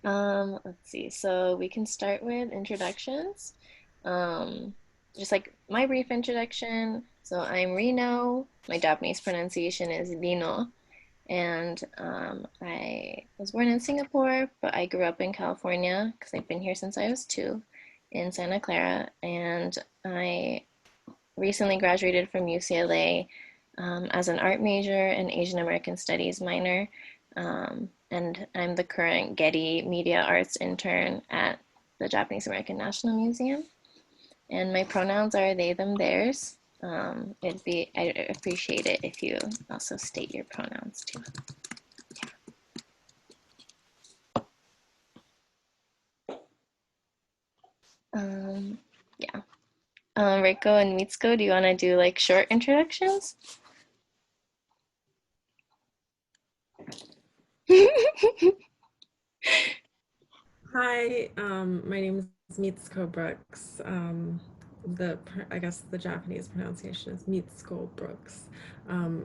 Let's see. So we can start with introductions. Um, just like my brief introduction. So I'm Reno. My Japanese pronunciation is Rino. And I was born in Singapore, but I grew up in California because I've been here since I was two in Santa Clara. And I recently graduated from UCLA as an art major and Asian American Studies minor. And I'm the current Getty Media Arts intern at the Japanese American National Museum. And my pronouns are they, them, theirs. I'd appreciate it if you also state your pronouns too. Um, yeah. Reiko and Mitsuko, do you want to do like short introductions? Hi, my name is Mitsuko Brooks. I guess the Japanese pronunciation is Mitsuko Brooks.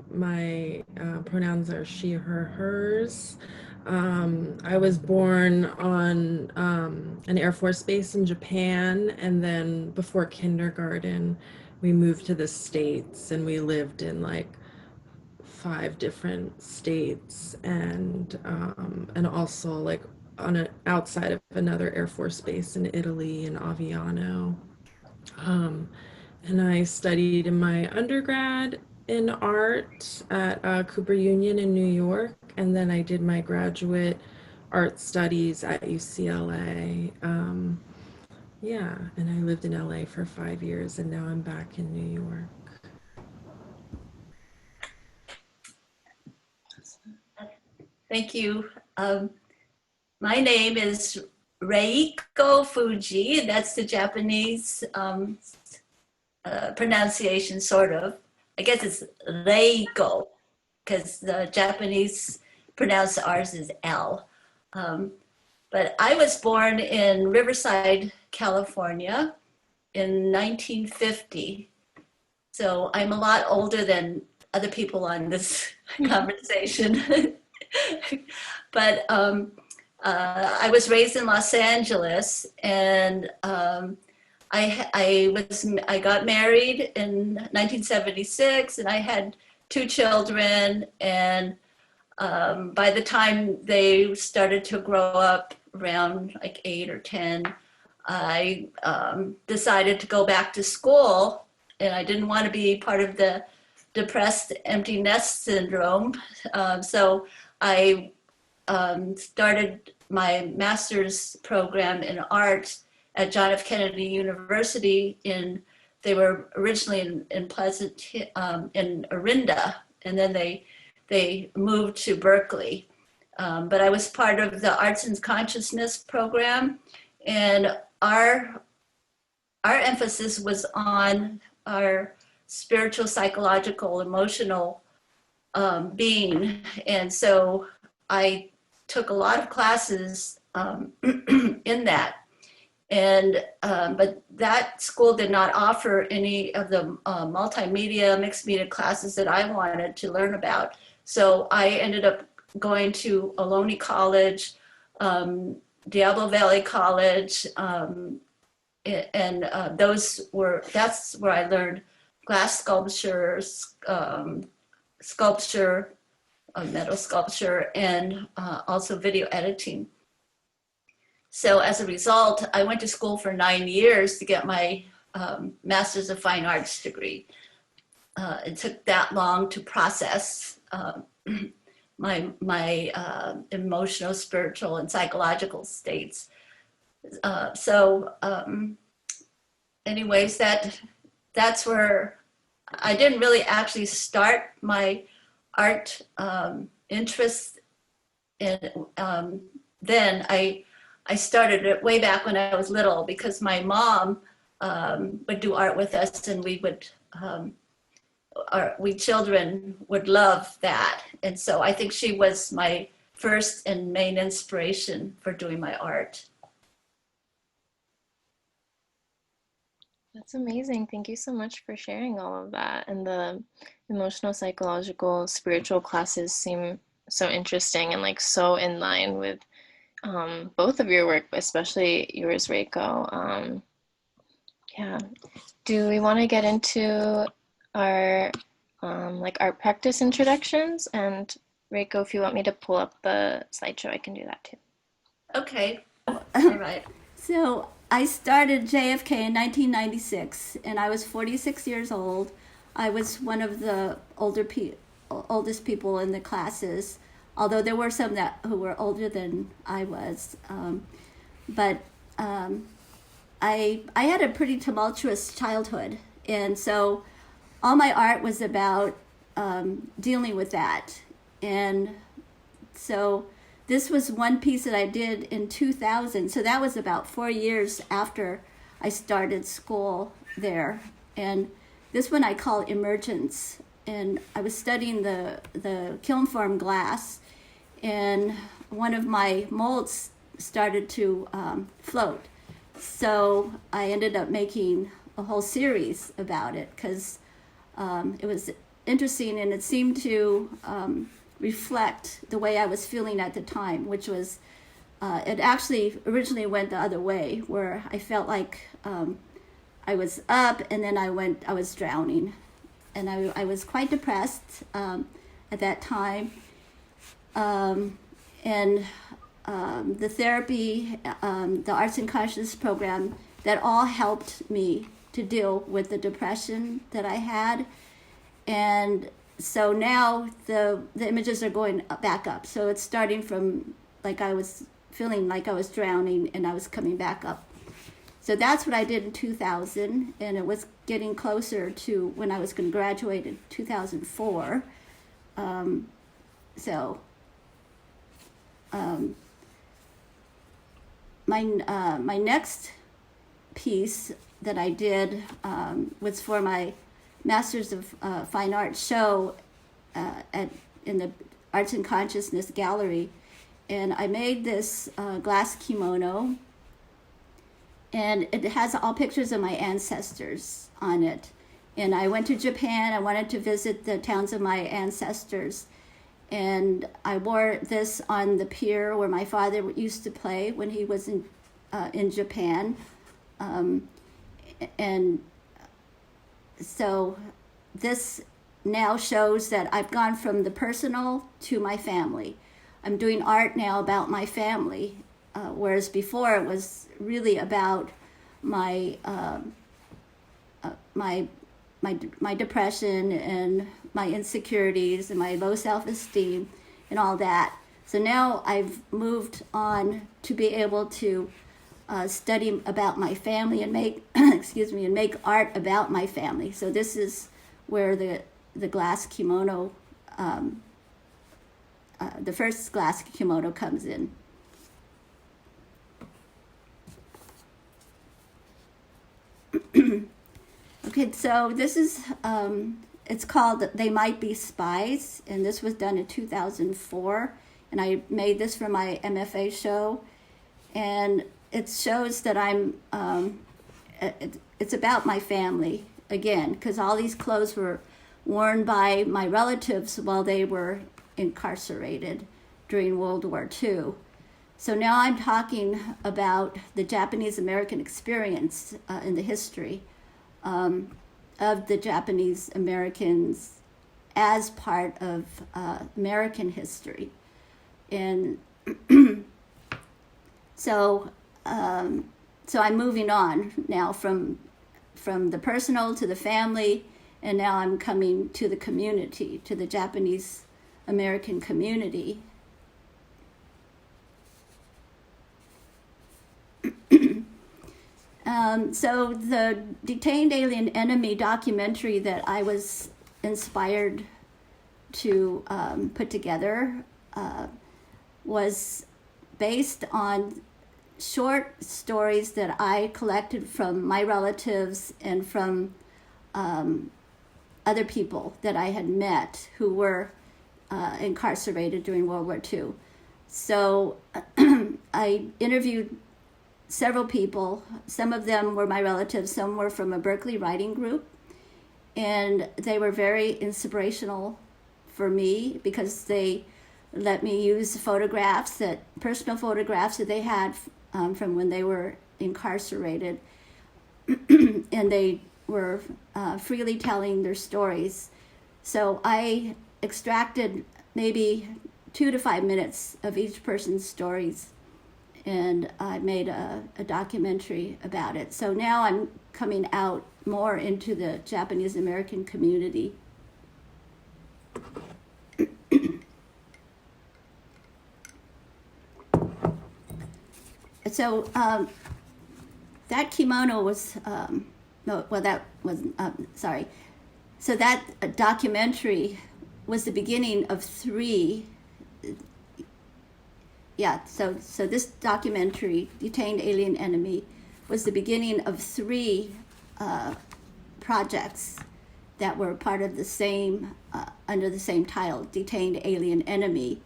My pronouns are she, her, hers. I was born on an Air Force base in Japan, and then before kindergarten, we moved to the States, and we lived in like 5 different states, and also like on an outside of another Air Force base in Italy in Aviano. Um, and I studied in my undergrad in art at Cooper Union in New York, and then I did my graduate art studies at UCLA. Yeah, and I lived in LA for 5 years, and now I'm back in New York. Thank you. My name is Reiko Fuji. That's the Japanese pronunciation, sort of. I guess it's Reiko, because the Japanese pronounce ours as L. But I was born in Riverside, California in 1950. So I'm a lot older than other people on this conversation. But I was raised in Los Angeles, and I got married in 1976, and I had 2 children. And by the time they started to grow up, around like 8 or 10, I decided to go back to school, and I didn't want to be part of the depressed empty nest syndrome. So I started my master's program in art at John F. Kennedy University. They were originally in Pleasant, in Orinda, and then they moved to Berkeley. But I was part of the Arts and Consciousness program, and our emphasis was on our spiritual, psychological, emotional being. And so I took a lot of classes in that. And but that school did not offer any of the multimedia, mixed media classes that I wanted to learn about. So I ended up going to Ohlone College, Diablo Valley College, and that's where I learned glass sculpture, sculpture, metal sculpture, and also video editing. So as a result, I went to school for 9 years to get my Master's of Fine Arts degree. It took that long to process my emotional, spiritual, and psychological states. Anyways, that's where I didn't really actually start my art interest in. Then I started it way back when I was little, because my mom would do art with us, and we children would love that. And so I think she was my first and main inspiration for doing my art. That's amazing. Thank you so much for sharing all of that. And the emotional, psychological, spiritual classes seem so interesting and like so in line with both of your work, especially yours, Reiko. Yeah. Do we want to get into our like art practice introductions? And Reiko, if you want me to pull up the slideshow, I can do that too. Okay. All right. So I started JFK in 1996, and I was 46 years old. I was one of the oldest people in the classes, although there were some who were older than I was. But I had a pretty tumultuous childhood, and so all my art was about dealing with that. And so this was one piece that I did in 2000. So that was about 4 years after I started school there. And this one I call Emergence. And I was studying the kiln form glass, and one of my molds started to float. So I ended up making a whole series about it because it was interesting, and it seemed to reflect the way I was feeling at the time, which was, it actually originally went the other way, where I felt like I was up and then I was drowning. And I was quite depressed at that time. And the therapy, the arts and consciousness program, that all helped me to deal with the depression that I had. And so now the images are going back up. So it's starting from like I was feeling like I was drowning, and I was coming back up. So that's what I did in 2000, and it was getting closer to when I was going to graduate in 2004. My next piece that I did was for my Masters of Fine Arts show in the Arts and Consciousness Gallery, and I made this glass kimono, and it has all pictures of my ancestors on it. And I went to Japan. I wanted to visit the towns of my ancestors, and I wore this on the pier where my father used to play when he was in Japan. And so this now shows that I've gone from the personal to my family. I'm doing art now about my family, whereas before it was really about my my depression and my insecurities and my low self-esteem and all that. So now I've moved on to be able to study about my family and make and make art about my family. So this is where the glass kimono, the first glass kimono comes in. Okay, so this is, it's called They Might Be Spies, and this was done in 2004, and I made this for my MFA show, and it shows that it's about my family, again, because all these clothes were worn by my relatives while they were incarcerated during World War II. So now I'm talking about the Japanese American experience in the history of the Japanese Americans as part of American history. And so I'm moving on now from the personal to the family, and now I'm coming to the community, to the Japanese American community. So the Detained Alien Enemy documentary that I was inspired to put together was based on short stories that I collected from my relatives and from other people that I had met who were incarcerated during World War II. So I interviewed several people. Some of them were my relatives, some were from a Berkeley writing group, and they were very inspirational for me because they let me use photographs, personal photographs that they had from when they were incarcerated, and they were freely telling their stories. So I extracted maybe 2 to 5 minutes of each person's stories, and I made a documentary about it. So now I'm coming out more into the Japanese American community. So that kimono was, sorry. So that documentary was the beginning of 3. So this documentary, Detained Alien Enemy, was the beginning of 3 projects that were part of the same, under the same title, Detained Alien Enemy.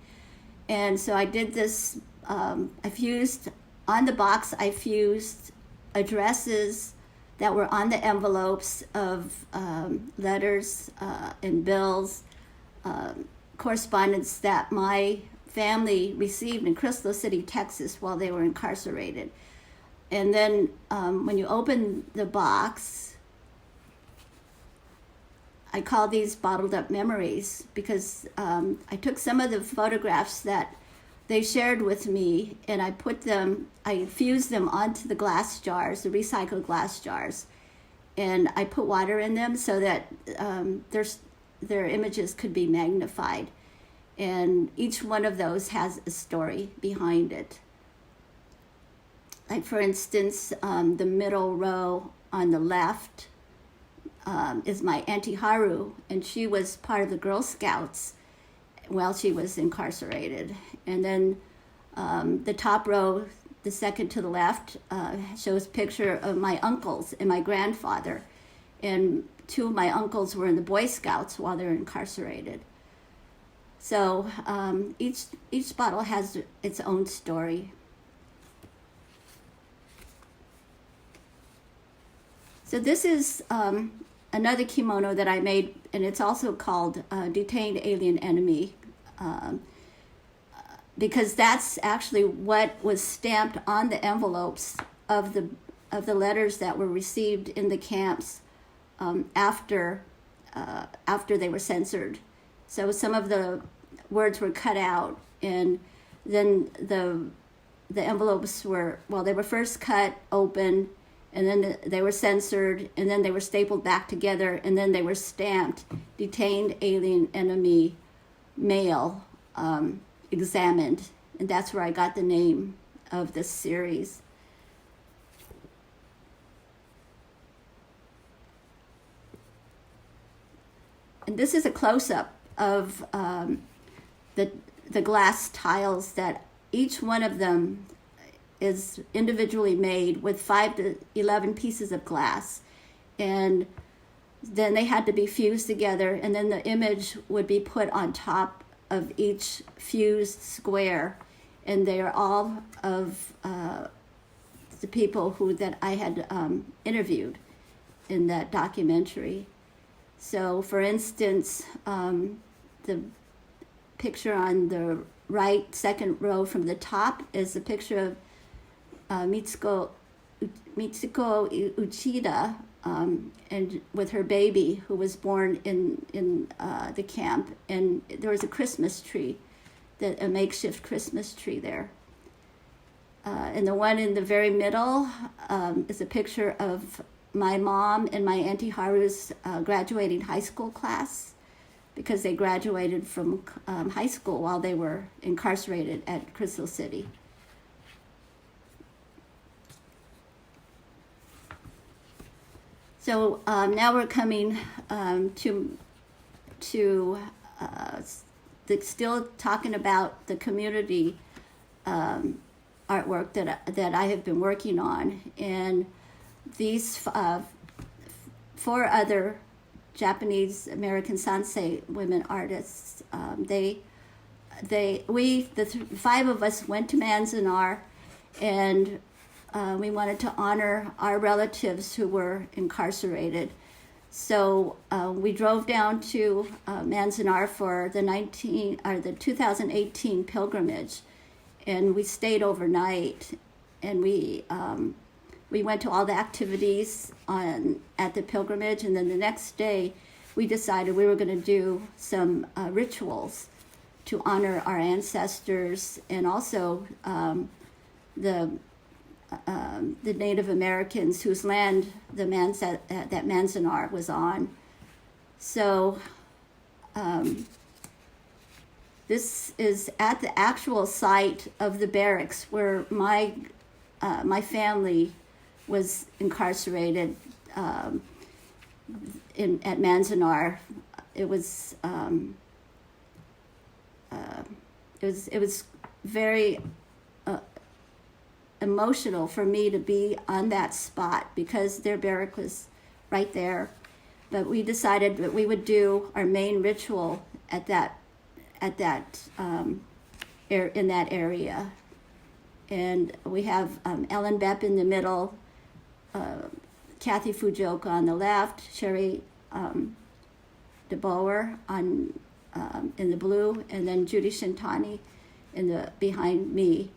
And so I did this, I fused, on the box I fused addresses that were on the envelopes of letters and bills, correspondence that my family received in Crystal City, Texas while they were incarcerated. And then when you open the box, I call these bottled up memories, because I took some of the photographs that they shared with me, and I fused them onto the glass jars, the recycled glass jars, and I put water in them so that their images could be magnified. And each one of those has a story behind it. Like, for instance, the middle row on the left is my Auntie Haru, and she was part of the Girl Scouts while she was incarcerated. And then the top row, the second to the left, shows a picture of my uncles and my grandfather. And 2 of my uncles were in the Boy Scouts while they were incarcerated. So each bottle has its own story. So this is another kimono that I made, and it's also called Detained Alien Enemy, because that's actually what was stamped on the envelopes of the letters that were received in the camps after they were censored. So some of the words were cut out, and then the envelopes were, they were first cut open, and then they were censored, and then they were stapled back together, and then they were stamped Detained Alien Enemy Male Examined. And that's where I got the name of this series. And this is a close-up of the glass tiles, that each one of them is individually made with 5 to 11 pieces of glass, and then they had to be fused together, and then the image would be put on top of each fused square, and they are all of the people that I had interviewed in that documentary. So, for instance, the picture on the right, second row from the top, is a picture of Mitsuko Uchida, and with her baby, who was born in the camp, and there was a Christmas tree, a makeshift Christmas tree there. And the one in the very middle is a picture of my mom and my Auntie Haru's graduating high school class, because they graduated from high school while they were incarcerated at Crystal City. So now we're coming to still talking about the community artwork that I have been working on, and these 4 other Japanese American Sansei women artists. The 5 of us went to Manzanar, and we wanted to honor our relatives who were incarcerated. So we drove down to Manzanar for the 2018 pilgrimage, and we stayed overnight, and we went to all the activities at the pilgrimage, and then the next day we decided we were going to do some rituals to honor our ancestors, and also the Native Americans whose land that Manzanar was on. So this is at the actual site of the barracks where my family was incarcerated at Manzanar. It was very emotional for me to be on that spot because their barrack was right there. But we decided that we would do our main ritual in that area. And we have Ellen Bepp in the middle, Kathy Fujioka on the left, Sherry DeBoer in the blue, and then Judy Shintani behind me.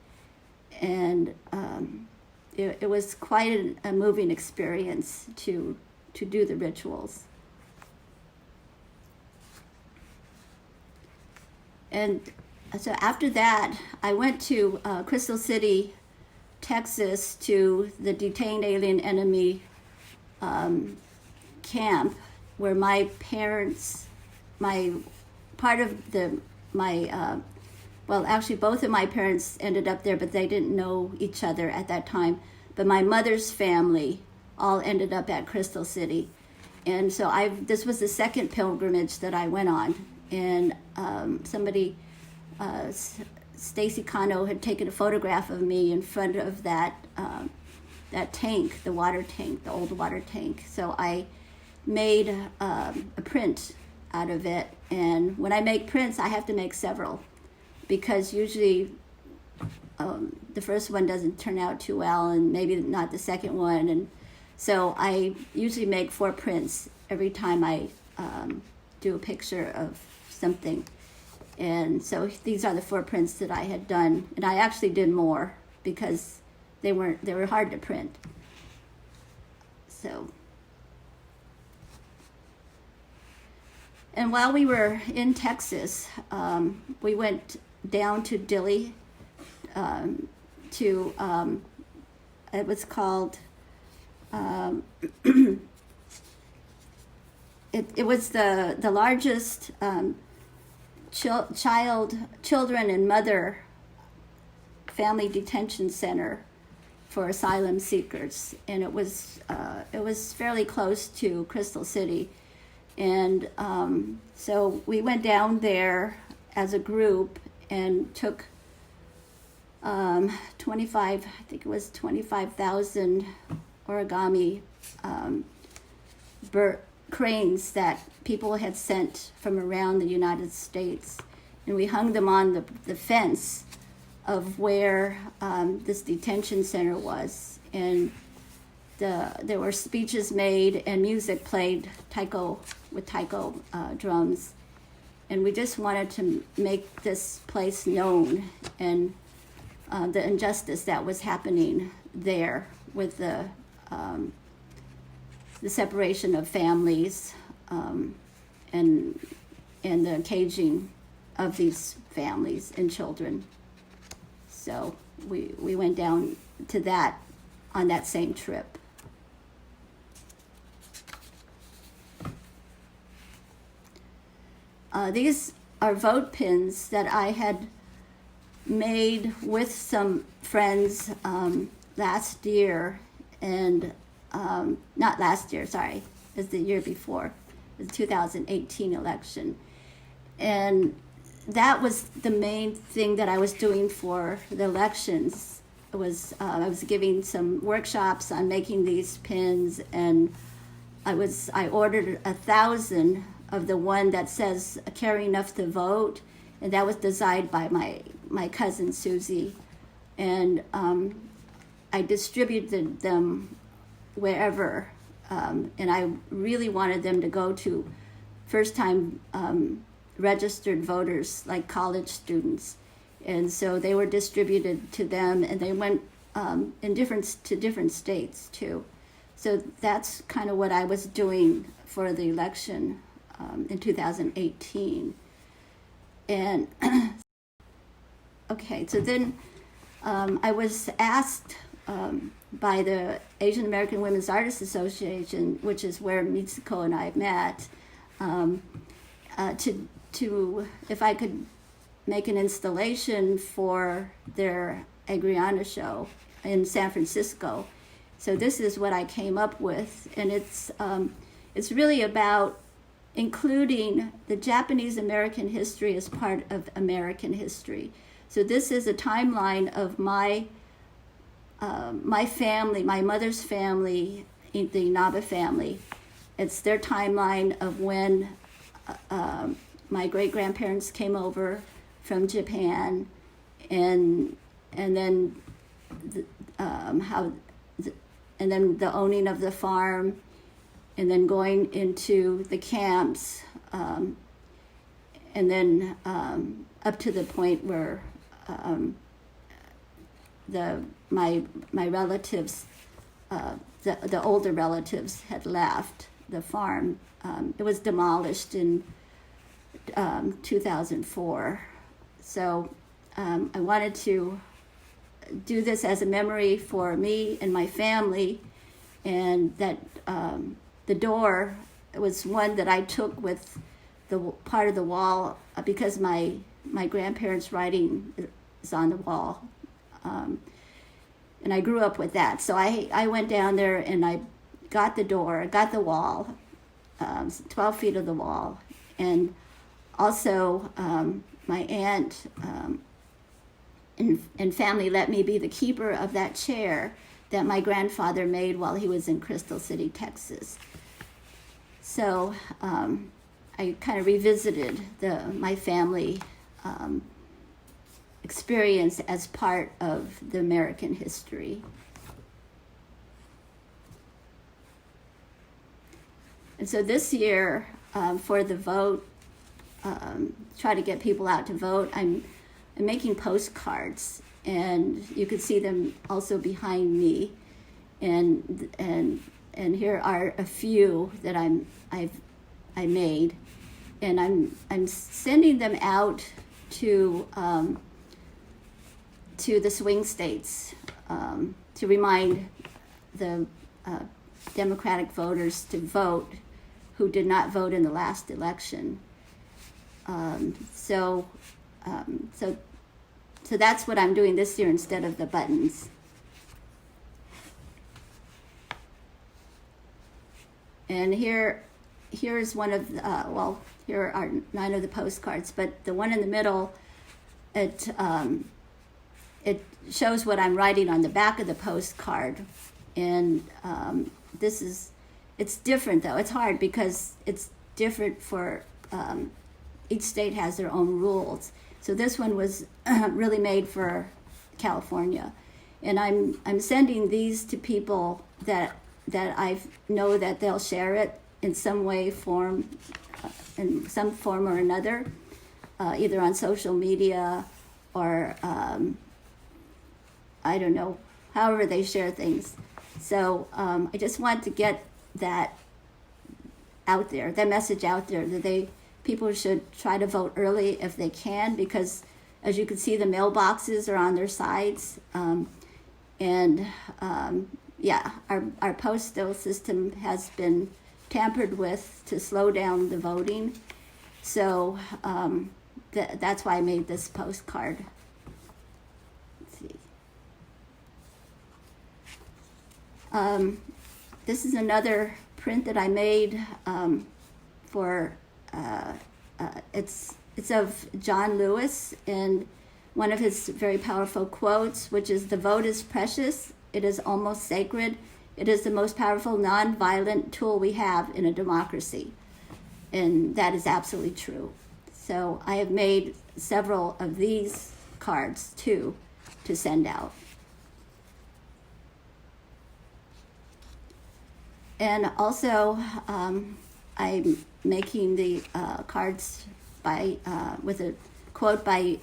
And it was quite a moving experience to do the rituals. And so after that, I went to Crystal City, Texas, to the detained alien enemy camp, where my parents, actually both of my parents ended up there, but they didn't know each other at that time. But my mother's family all ended up at Crystal City. And so this was the second pilgrimage that I went on. And somebody, Stacy Kano, had taken a photograph of me in front of that tank, the water tank, the old water tank. So I made a print out of it. And when I make prints, I have to make several, because usually the first one doesn't turn out too well, and maybe not the second one. And so I usually make 4 prints every time I do a picture of something. And so these are the 4 prints that I had done. And I actually did more because they were hard to print. So, and while we were in Texas, we went down to Dilley it was called, it was the largest children and mother family detention center for asylum seekers, and it was fairly close to Crystal City. And so we went down there as a group and took 25,000 origami cranes that people had sent from around the United States. And we hung them on the fence of where this detention center was. And there were speeches made and music played with taiko drums. And we just wanted to make this place known, and the injustice that was happening there with the separation of families and the caging of these families and children. So we went down to that on that same trip. These are vote pins that I had made with some friends last year, and not last year, sorry, it was the year before, the 2018 election. And that was the main thing that I was doing for the elections. It was I was giving some workshops on making these pins, and I ordered 1,000 of the one that says "Care Enough to Vote," and that was designed by my cousin Susie, and I distributed them wherever and I really wanted them to go to first-time registered voters, like college students. And so they were distributed to them, and they went to different states too. So that's kind of what I was doing for the election in 2018. And okay, so then I was asked by the Asian American Women's Artists Association, which is where Mitsuko and I met, to if I could make an installation for their Agriana show in San Francisco. So this is what I came up with, and it's really about including the Japanese American history as part of American history. So this is a timeline of my family, my mother's family, the Inabe family. It's their timeline of when my great-grandparents came over from Japan, and then and then the owning of the farm, and then going into the camps, and then up to the point where my relatives, the older relatives, had left the farm. It was demolished in 2004. So I wanted to do this as a memory for me and my family, and that the door was one that I took with the part of the wall because my grandparents' writing is on the wall, and I grew up with that. So I went down there and I got the door, got the wall, 12 feet of the wall, and also my aunt and family let me be the keeper of that chair that my grandfather made while he was in Crystal City, Texas. So I kind of revisited my family experience as part of the American history. And so this year, for the vote, try to get people out to vote, I'm making postcards, and you can see them also behind me, and here are a few that I made, and I'm sending them out to the swing states to remind the Democratic voters to vote who did not vote in the last election. So that's what I'm doing this year instead of the buttons. And here's one of the, here are 9 of the postcards, but the one in the middle, it shows what I'm writing on the back of the postcard. And it's different though. It's hard because it's different for, each state has their own rules. So this one was really made for California. And I'm sending these to people that I know that they'll share it in some way, in some form or another, either on social media or I don't know, however they share things. So I just want to get that out there, that message out there, that people should try to vote early if they can, because as you can see, the mailboxes are on their sides. Our postal system has been tampered with to slow down the voting. So that's why I made this postcard. Let's see. This is another print that I made for, it's of John Lewis, and one of his very powerful quotes, which is, "The vote is precious, it is almost sacred, it is the most powerful non-violent tool we have in a democracy." And that is absolutely true. So I have made several of these cards too to send out. And also, I'm making the cards by with a quote by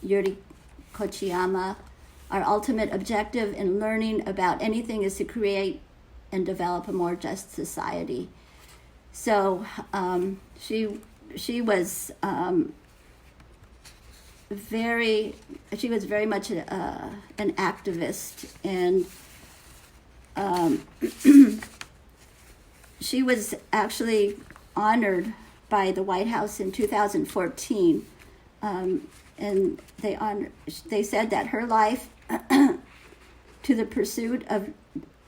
Yuri Kochiyama. Our ultimate objective in learning about anything is to create and develop a more just society. So she was very much an activist, and she was actually honored by the White House in 2014, and they said that her life to the pursuit of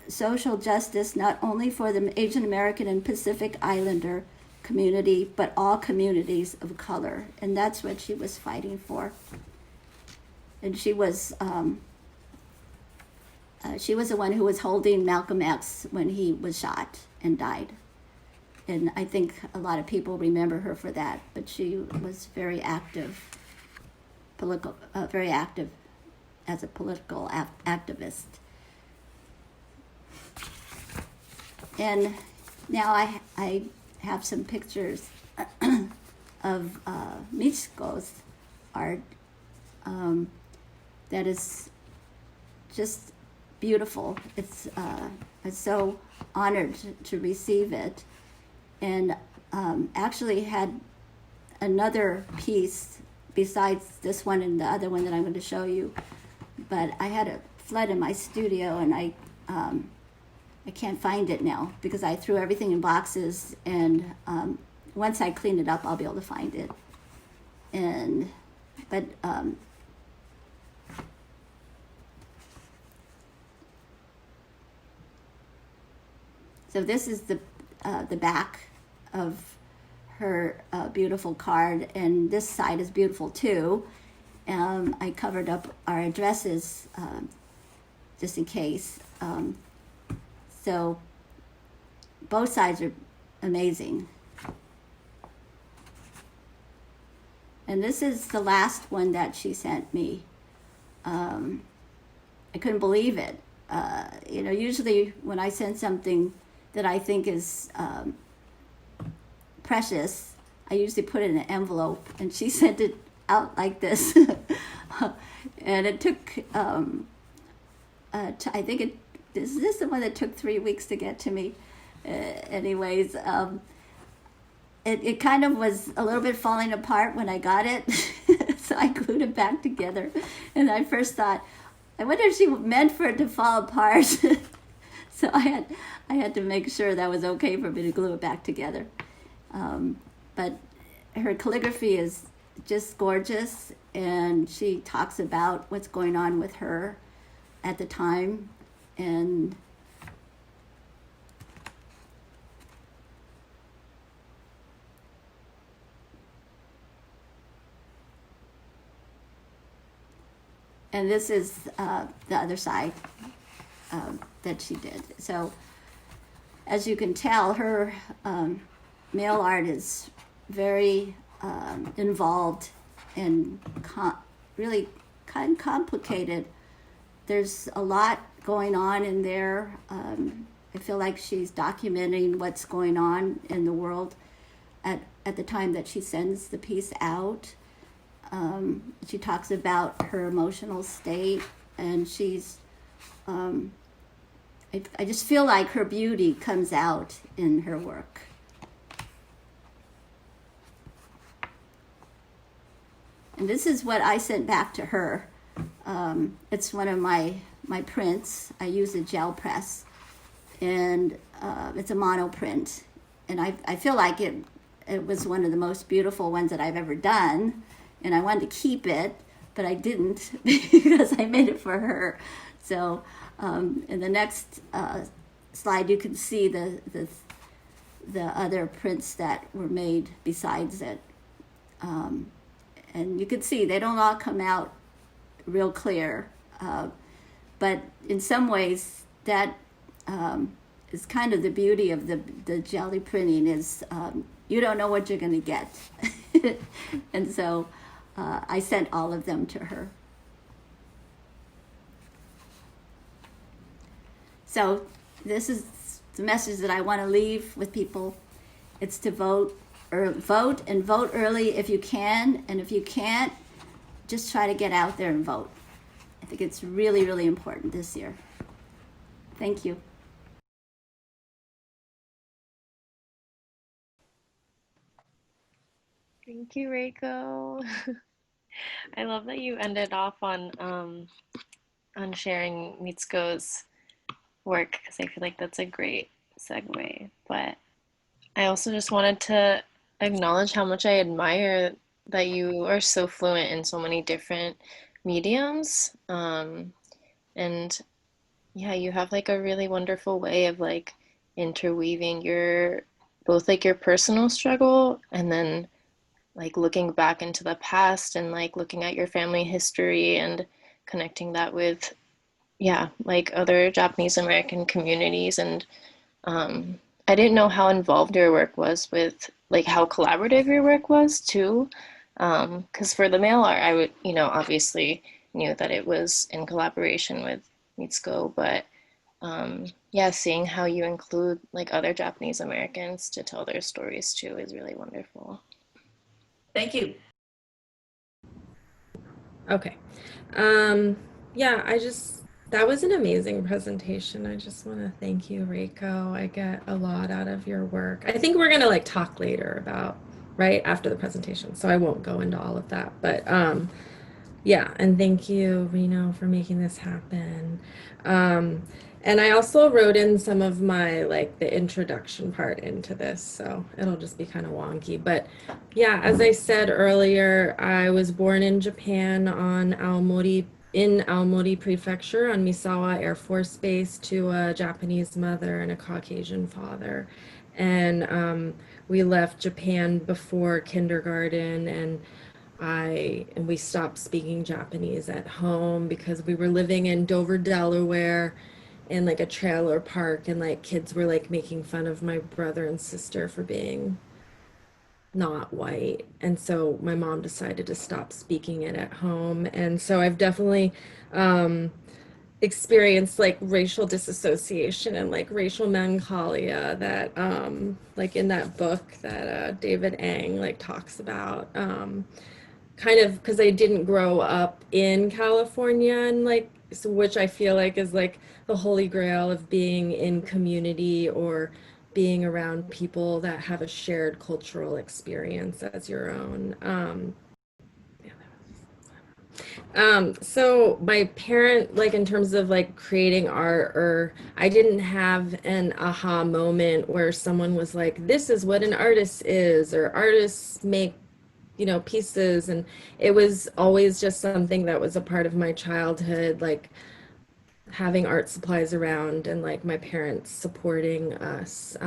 social justice, not only for the Asian American and Pacific Islander community, but all communities of color. And that's what she was fighting for. And she was the one who was holding Malcolm X when he was shot and died. And I think a lot of people remember her for that, but she was very active, very active as a political activist. And now I have some pictures of Mitsuko's art that is just beautiful. It's so honored to receive it, and actually had another piece besides this one and the other one that I'm going to show you. But I had a flood in my studio, and I can't find it now because I threw everything in boxes, and once I clean it up, I'll be able to find it. So this is the back of her beautiful card, and this side is beautiful too. I covered up our addresses just in case. So both sides are amazing. And this is the last one that she sent me. I couldn't believe it. Usually when I send something that I think is precious, I usually put it in an envelope, and she sent it out like this. And it took, I think is this the one that took 3 weeks to get to me? Anyways, it kind of was a little bit falling apart when I got it, so I glued it back together. And I first thought, I wonder if she meant for it to fall apart. So I had to make sure that was okay for me to glue it back together. But her calligraphy is just gorgeous, and she talks about what's going on with her at the time. And this is the other side that she did. So as you can tell, her mail art is very involved and really kind of complicated. There's a lot going on in there. I feel like she's documenting what's going on in the world at the time that she sends the piece out. She talks about her emotional state, and she's I just feel like her beauty comes out in her work. And this is what I sent back to her. It's one of my prints. I use a gel press, and it's a monoprint. And I feel like it was one of the most beautiful ones that I've ever done. And I wanted to keep it, but I didn't because I made it for her. So in the next slide, you can see the other prints that were made besides it. And you can see they don't all come out real clear. But in some ways, that is kind of the beauty of the jelly printing is you don't know what you're going to get. And so I sent all of them to her. So this is the message that I want to leave with people. It's to vote, or vote and vote early if you can, and if you can't, just try to get out there and vote. I think it's really, really important this year. Thank you. Thank you, Reiko. I love that you ended off on sharing Mitsuko's work, because I feel like that's a great segue. But I also just wanted to acknowledge how much I admire that you are so fluent in so many different mediums. And yeah, you have like a really wonderful way of like interweaving your both like your personal struggle and then like looking back into the past and like looking at your family history and connecting that with yeah, like other Japanese American communities. And I didn't know how involved your work was with like how collaborative your work was too. Because for the mail art, I would, you know, obviously knew that it was in collaboration with Mitsuko, but yeah, seeing how you include like other Japanese Americans to tell their stories too is really wonderful. Thank you. Okay. Yeah, that was an amazing presentation. I just want to thank you, Reiko. I get a lot out of your work. I think we're going to like talk later about right after the presentation, so I won't go into all of that. But yeah, and thank you, Reno, for making this happen. And I also wrote in some of my like the introduction part into this, so it'll just be kind of wonky. But yeah, as I said earlier, I was born in Japan on in Aomori Prefecture on Misawa Air Force Base to a Japanese mother and a Caucasian father. And we left Japan before kindergarten, and we stopped speaking Japanese at home because we were living in Dover, Delaware, in like a trailer park, and like kids were like making fun of my brother and sister for being not white. And so my mom decided to stop speaking it at home. And so I've definitely experienced like racial disassociation and like racial melancholia that like in that book that David Ang like talks about. Kind of because I didn't grow up in California, and like so, which I feel like is like the holy grail of being in community or being around people that have a shared cultural experience as your own. So my parent, like in terms of like creating art, or I didn't have an aha moment where someone was like, this is what an artist is, or artists make, you know, pieces. And it was always just something that was a part of my childhood, like having art supplies around and like my parents supporting us.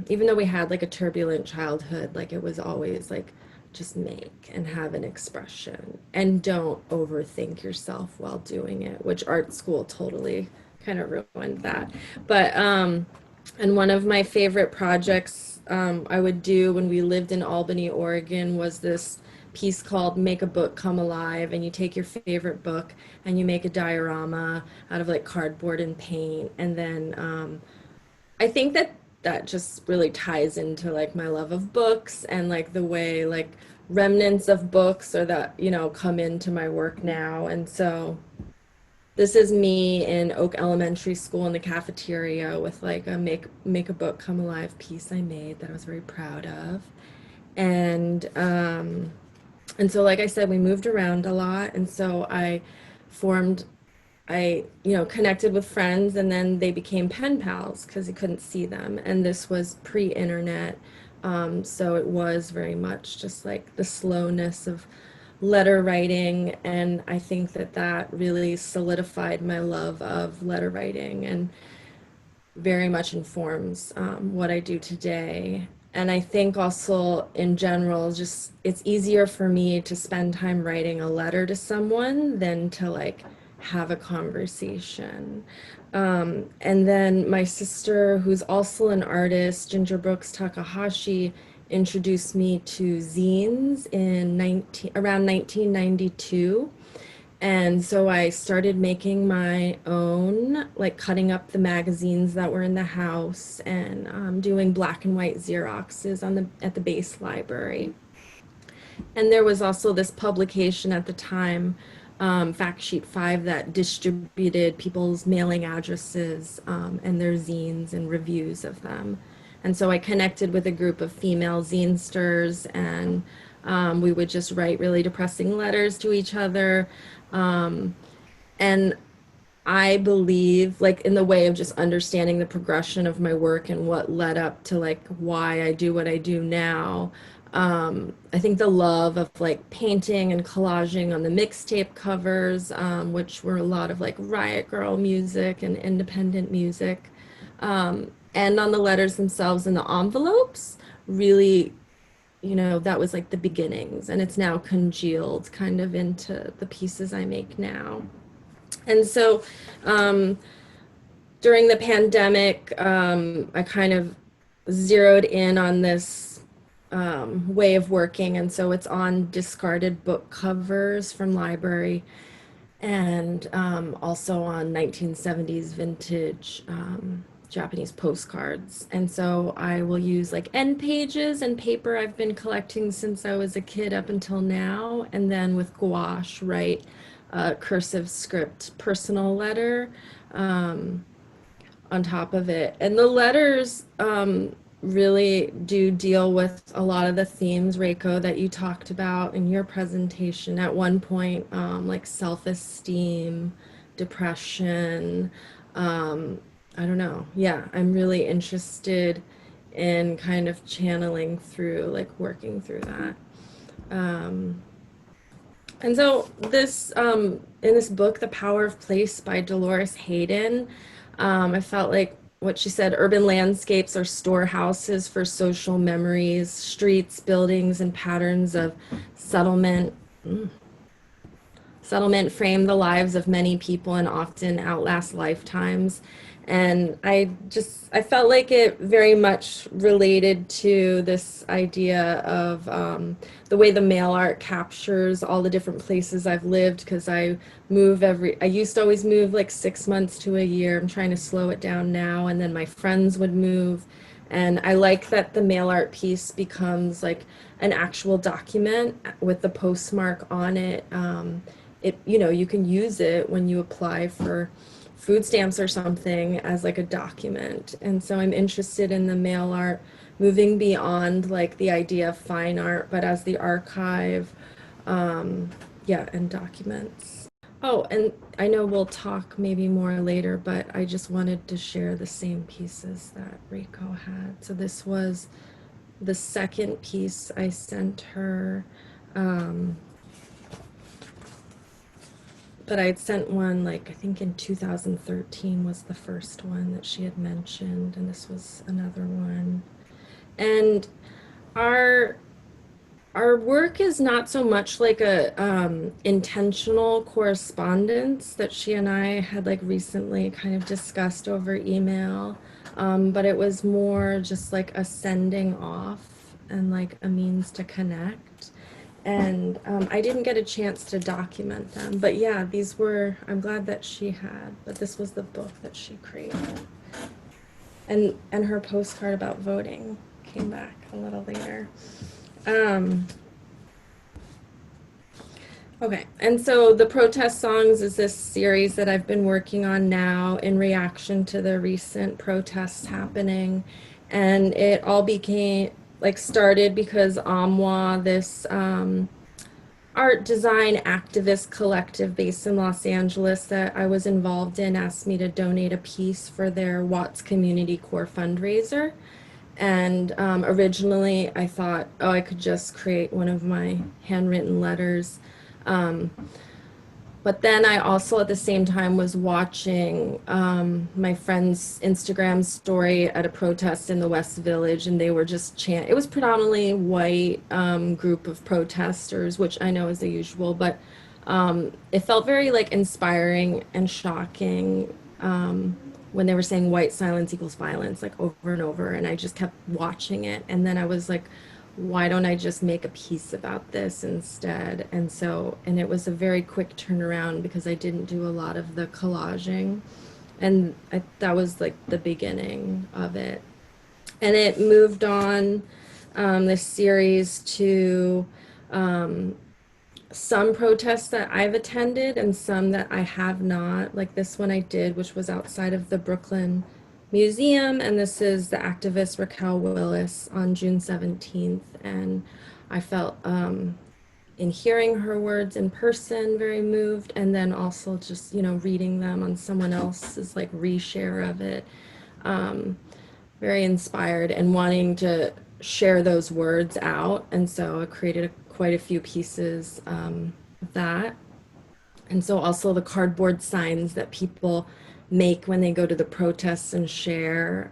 Even though we had like a turbulent childhood, like it was always like, just make and have an expression and don't overthink yourself while doing it, which art school totally kind of ruined that. But and one of my favorite projects I would do when we lived in Albany, Oregon was this piece called Make a Book Come Alive, and you take your favorite book and you make a diorama out of like cardboard and paint. And then I think that that just really ties into like my love of books and like the way like remnants of books or that, you know, come into my work now. And so this is me in Oak Elementary School in the cafeteria with like a make a book come alive piece I made that I was very proud of. And so like I said, we moved around a lot, and so you know, connected with friends, and then they became pen pals because you couldn't see them. And this was pre-internet. So it was very much just like the slowness of letter writing. And I think that that really solidified my love of letter writing and very much informs what I do today. And I think also in general, just it's easier for me to spend time writing a letter to someone than to like have a conversation. And then my sister, who's also an artist, Ginger Brooks Takahashi, introduced me to zines in around 1992. And so I started making my own, like cutting up the magazines that were in the house and doing black and white Xeroxes on at the base library. And there was also this publication at the time, Fact Sheet 5, that distributed people's mailing addresses and their zines and reviews of them. And so I connected with a group of female zinesters, and we would just write really depressing letters to each other. And I believe, like, in the way of just understanding the progression of my work and what led up to like why I do what I do now. I think the love of like painting and collaging on the mixtape covers, which were a lot of like Riot Girl music and independent music, and on the letters themselves and the envelopes, really, that was like the beginnings, and it's now congealed kind of into the pieces I make now. And so during the pandemic, I kind of zeroed in on this way of working. And so it's on discarded book covers from library, and also on 1970s vintage Japanese postcards. And so I will use like end pages and paper I've been collecting since I was a kid up until now. And then with gouache, write cursive script personal letter on top of it. And the letters really do deal with a lot of the themes, Reiko, that you talked about in your presentation at one point, like self-esteem, depression. I don't know. Yeah, I'm really interested in kind of channeling through, like working through that. And so this, in this book, The Power of Place by Dolores Hayden, I felt like what she said, urban landscapes are storehouses for social memories, streets, buildings, and patterns of settlement. Settlement frame the lives of many people and often outlast lifetimes. And I felt like it very much related to this idea of the way the mail art captures all the different places I've lived, because I used to always move like 6 months to a year. I'm trying to slow it down now. And then my friends would move. And I like that the mail art piece becomes like an actual document with the postmark on it. You can use it when you apply for food stamps or something as like a document. And so I'm interested in the mail art moving beyond like the idea of fine art, but as the archive, and documents. Oh, and I know we'll talk maybe more later, but I just wanted to share the same pieces that Reiko had. So this was the second piece I sent her. But I had sent one, like, I think in 2013 was the first one that she had mentioned, and this was another one. And our work is not so much like a intentional correspondence that she and I had like recently kind of discussed over email, but it was more just like a sending off and like a means to connect. And I didn't get a chance to document them, but yeah, I'm glad that she had, but this was the book that she created. And her postcard about voting came back a little later. Okay, and so the protest songs is this series that I've been working on now in reaction to the recent protests happening. And it all started because AMWA, this art design activist collective based in Los Angeles that I was involved in, asked me to donate a piece for their Watts Community Core fundraiser. And originally I thought, I could just create one of my handwritten letters. But then I also at the same time was watching my friend's Instagram story at a protest in the West Village, and they were just it was predominantly white group of protesters, which I know is the usual, but it felt very like inspiring and shocking when they were saying white silence equals violence, like over and over, and I just kept watching it. And then I was like, why don't I just make a piece about this instead? And it was a very quick turnaround because I didn't do a lot of the collaging. And that was like the beginning of it. And it moved on, this series, to some protests that I've attended and some that I have not. Like this one I did, which was outside of the Brooklyn Museum, and this is the activist Raquel Willis on June 17th. And I felt, in hearing her words in person, very moved, and then also just, reading them on someone else's like reshare of it, very inspired and wanting to share those words out. And so I created quite a few pieces, of that. And so also the cardboard signs that people make when they go to the protests and share,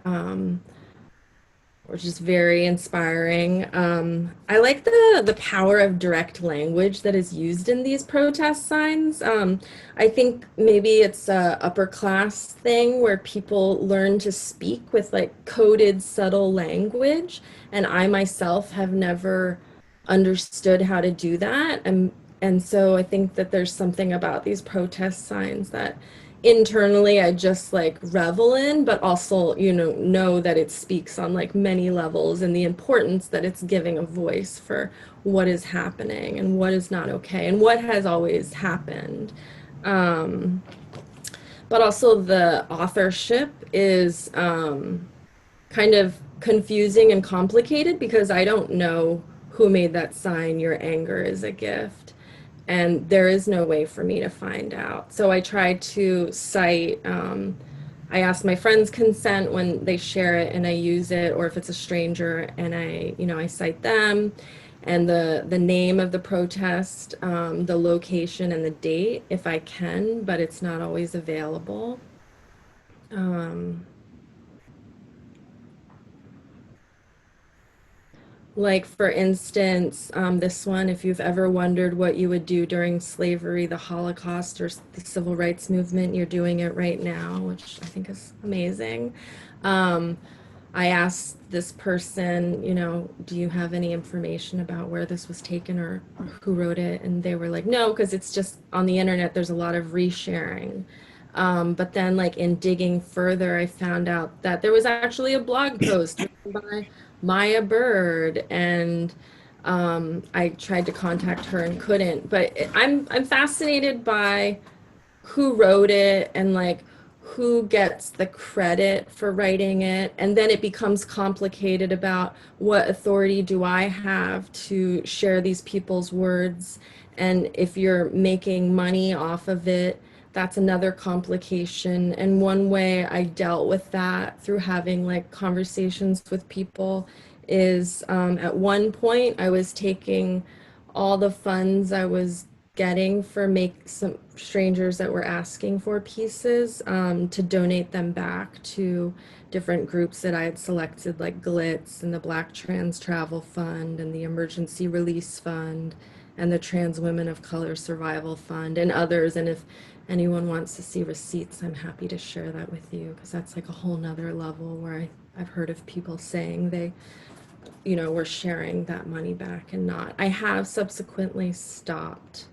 which is very inspiring. I like the power of direct language that is used in these protest signs. I think maybe it's a upper class thing where people learn to speak with like coded, subtle language, and I myself have never understood how to do that. And so I think that there's something about these protest signs that internally I just like revel in, but also, know that it speaks on like many levels, and the importance that it's giving a voice for what is happening and what is not okay and what has always happened. But also the authorship is, kind of confusing and complicated because I don't know who made that sign, "Your anger is a gift." And there is no way for me to find out. So I try to cite, I ask my friends' consent when they share it and I use it, or if it's a stranger and I cite them, and the name of the protest, the location and the date if I can, but it's not always available. Like, for instance, this one, if you've ever wondered what you would do during slavery, the Holocaust, or the Civil Rights Movement, you're doing it right now, which I think is amazing. I asked this person, do you have any information about where this was taken or who wrote it? And they were like, no, because it's just on the internet, there's a lot of resharing. But then, like, in digging further, I found out that there was actually a blog post written by Maya Bird, and I tried to contact her and couldn't. But I'm fascinated by who wrote it and like who gets the credit for writing it, and then it becomes complicated about what authority do I have to share these people's words, and if you're making money off of it, that's another complication. And one way I dealt with that through having like conversations with people is, at one point I was taking all the funds I was getting for make some strangers that were asking for pieces, to donate them back to different groups that I had selected, like Glitz and the Black Trans Travel Fund and the Emergency Release Fund and the Trans Women of Color Survival Fund and others. And if anyone wants to see receipts, I'm happy to share that with you, because that's like a whole nother level where I've heard of people saying they we're sharing that money back and not. I have subsequently stopped,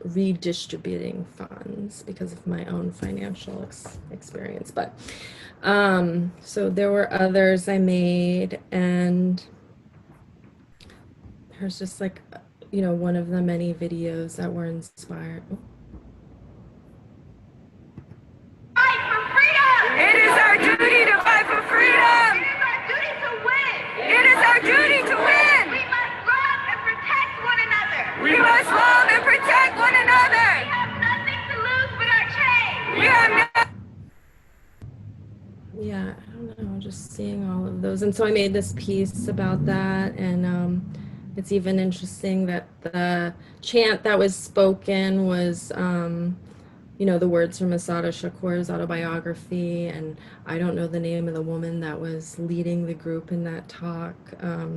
redistributing funds because of my own financial experience. But so there were others I made, and there's just like, one of the many videos that were inspired. Fight for freedom! It is our duty to fight for freedom! It is our duty to win! We must love and protect one another! We must love and protect one another! We have nothing to lose but our chains! We have Yeah, I don't know, just seeing all of those. And so I made this piece about that, and it's even interesting that the chant that was spoken was, the words from Asada Shakur's autobiography, and I don't know the name of the woman that was leading the group in that talk.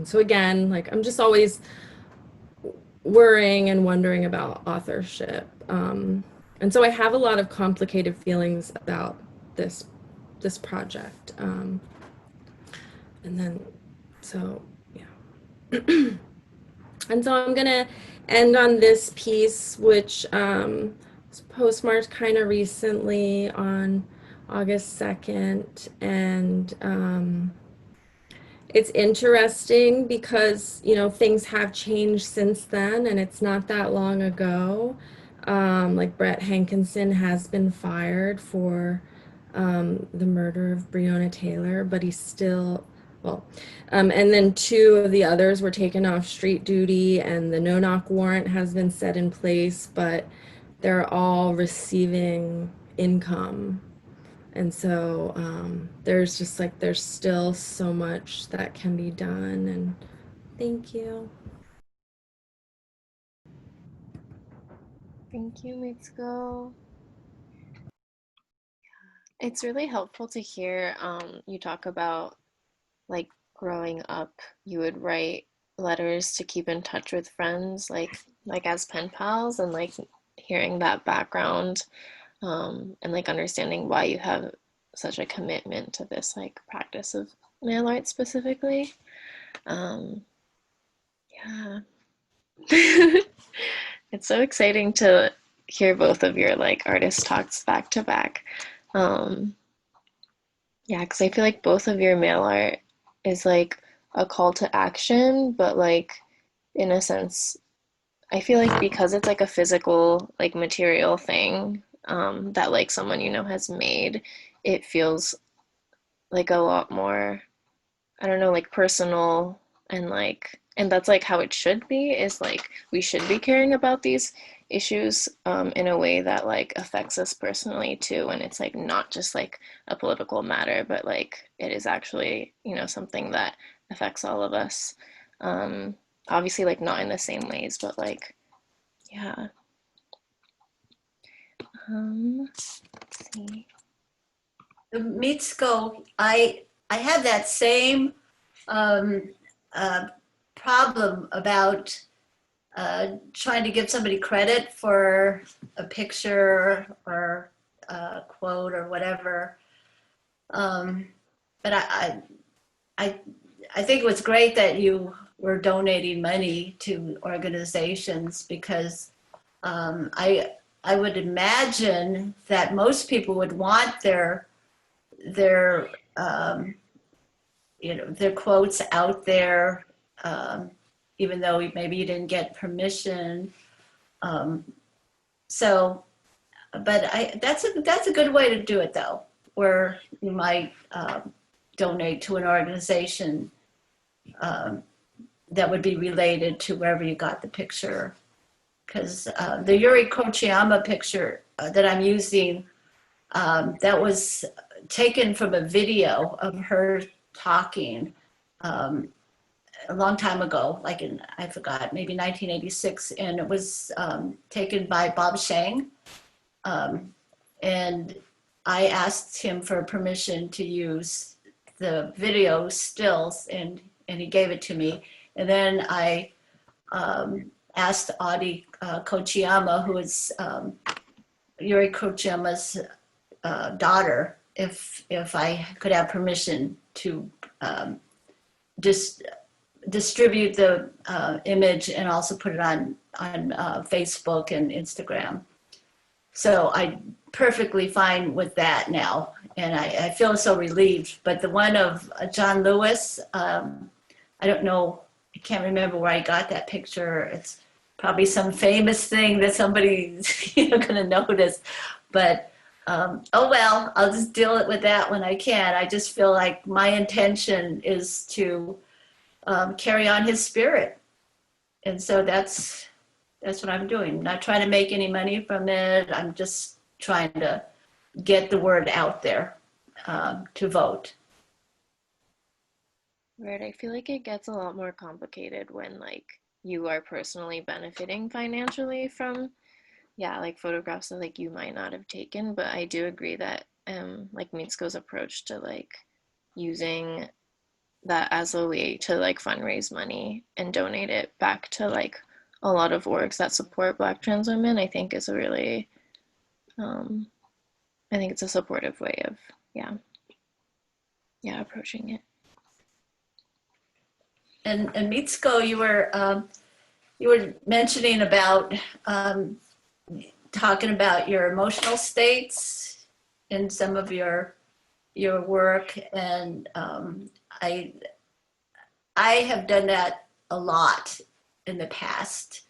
So again, like, I'm just always worrying and wondering about authorship. And so I have a lot of complicated feelings about this project. And then So, yeah. And so I'm going to end on this piece, which was postmarked kind of recently on August 2nd. And it's interesting because, you know, things have changed since then, and it's not that long ago. Like Brett Hankinson has been fired for the murder of Breonna Taylor, but he's still, well, and then two of the others were taken off street duty, and the no-knock warrant has been set in place, but they're all receiving income. And so there's just like, there's still so much that can be done. And thank you. Thank you, Mitsuko. It's really helpful to hear you talk about like growing up, you would write letters to keep in touch with friends, like as pen pals, and like hearing that background and like understanding why you have such a commitment to this like practice of mail art specifically. Yeah. It's so exciting to hear both of your like artist talks back to back. Um, yeah, because I feel like both of your mail art is like a call to action, but like in a sense, I feel like because it's like a physical, like material thing that like someone you know has made, it feels like a lot more, I don't know, like personal and like, and that's like how it should be, is like we should be caring about these issues in a way that like affects us personally too. And it's like not just like a political matter, but like it is actually, you know, something that affects all of us. Um, Obviously, like not in the same ways, but like, yeah. Let's see. Mitsuko, I had that same um, uh, problem about trying to give somebody credit for a picture or a quote or whatever. But I, I think it was great that you were donating money to organizations, because I would imagine that most people would want their you know, their quotes out there, even though maybe you didn't get permission. Um, so, but that's a good way to do it though, where you might donate to an organization that would be related to wherever you got the picture. Because the Yuri Kochiyama picture that I'm using, that was taken from a video of her talking a long time ago, like in, I forgot, maybe 1986, and it was taken by Bob Shang. And I asked him for permission to use the video stills, and he gave it to me. And then I asked Audie Kochiyama, who is Yuri Kochiyama's daughter, if I could have permission to just distribute the image and also put it on Facebook and Instagram. So I'm perfectly fine with that now, and I feel so relieved. But the one of John Lewis, I don't know, I can't remember where I got that picture. It's probably some famous thing that somebody's going to notice. But oh well, I'll just deal with that when I can. I just feel like my intention is to carry on his spirit, and so that's what I'm doing. I'm not trying to make any money from it. I'm just trying to get the word out there to vote. Right, I feel like it gets a lot more complicated when like you are personally benefiting financially from, yeah, like photographs that like you might not have taken. But I do agree that like Mitsuko's approach to like using that as a way to like fundraise money and donate it back to like a lot of orgs that support Black trans women, I think is a really I think it's a supportive way of, yeah, approaching it. And Mitsuko, you were mentioning about talking about your emotional states in some of your work, and I have done that a lot in the past.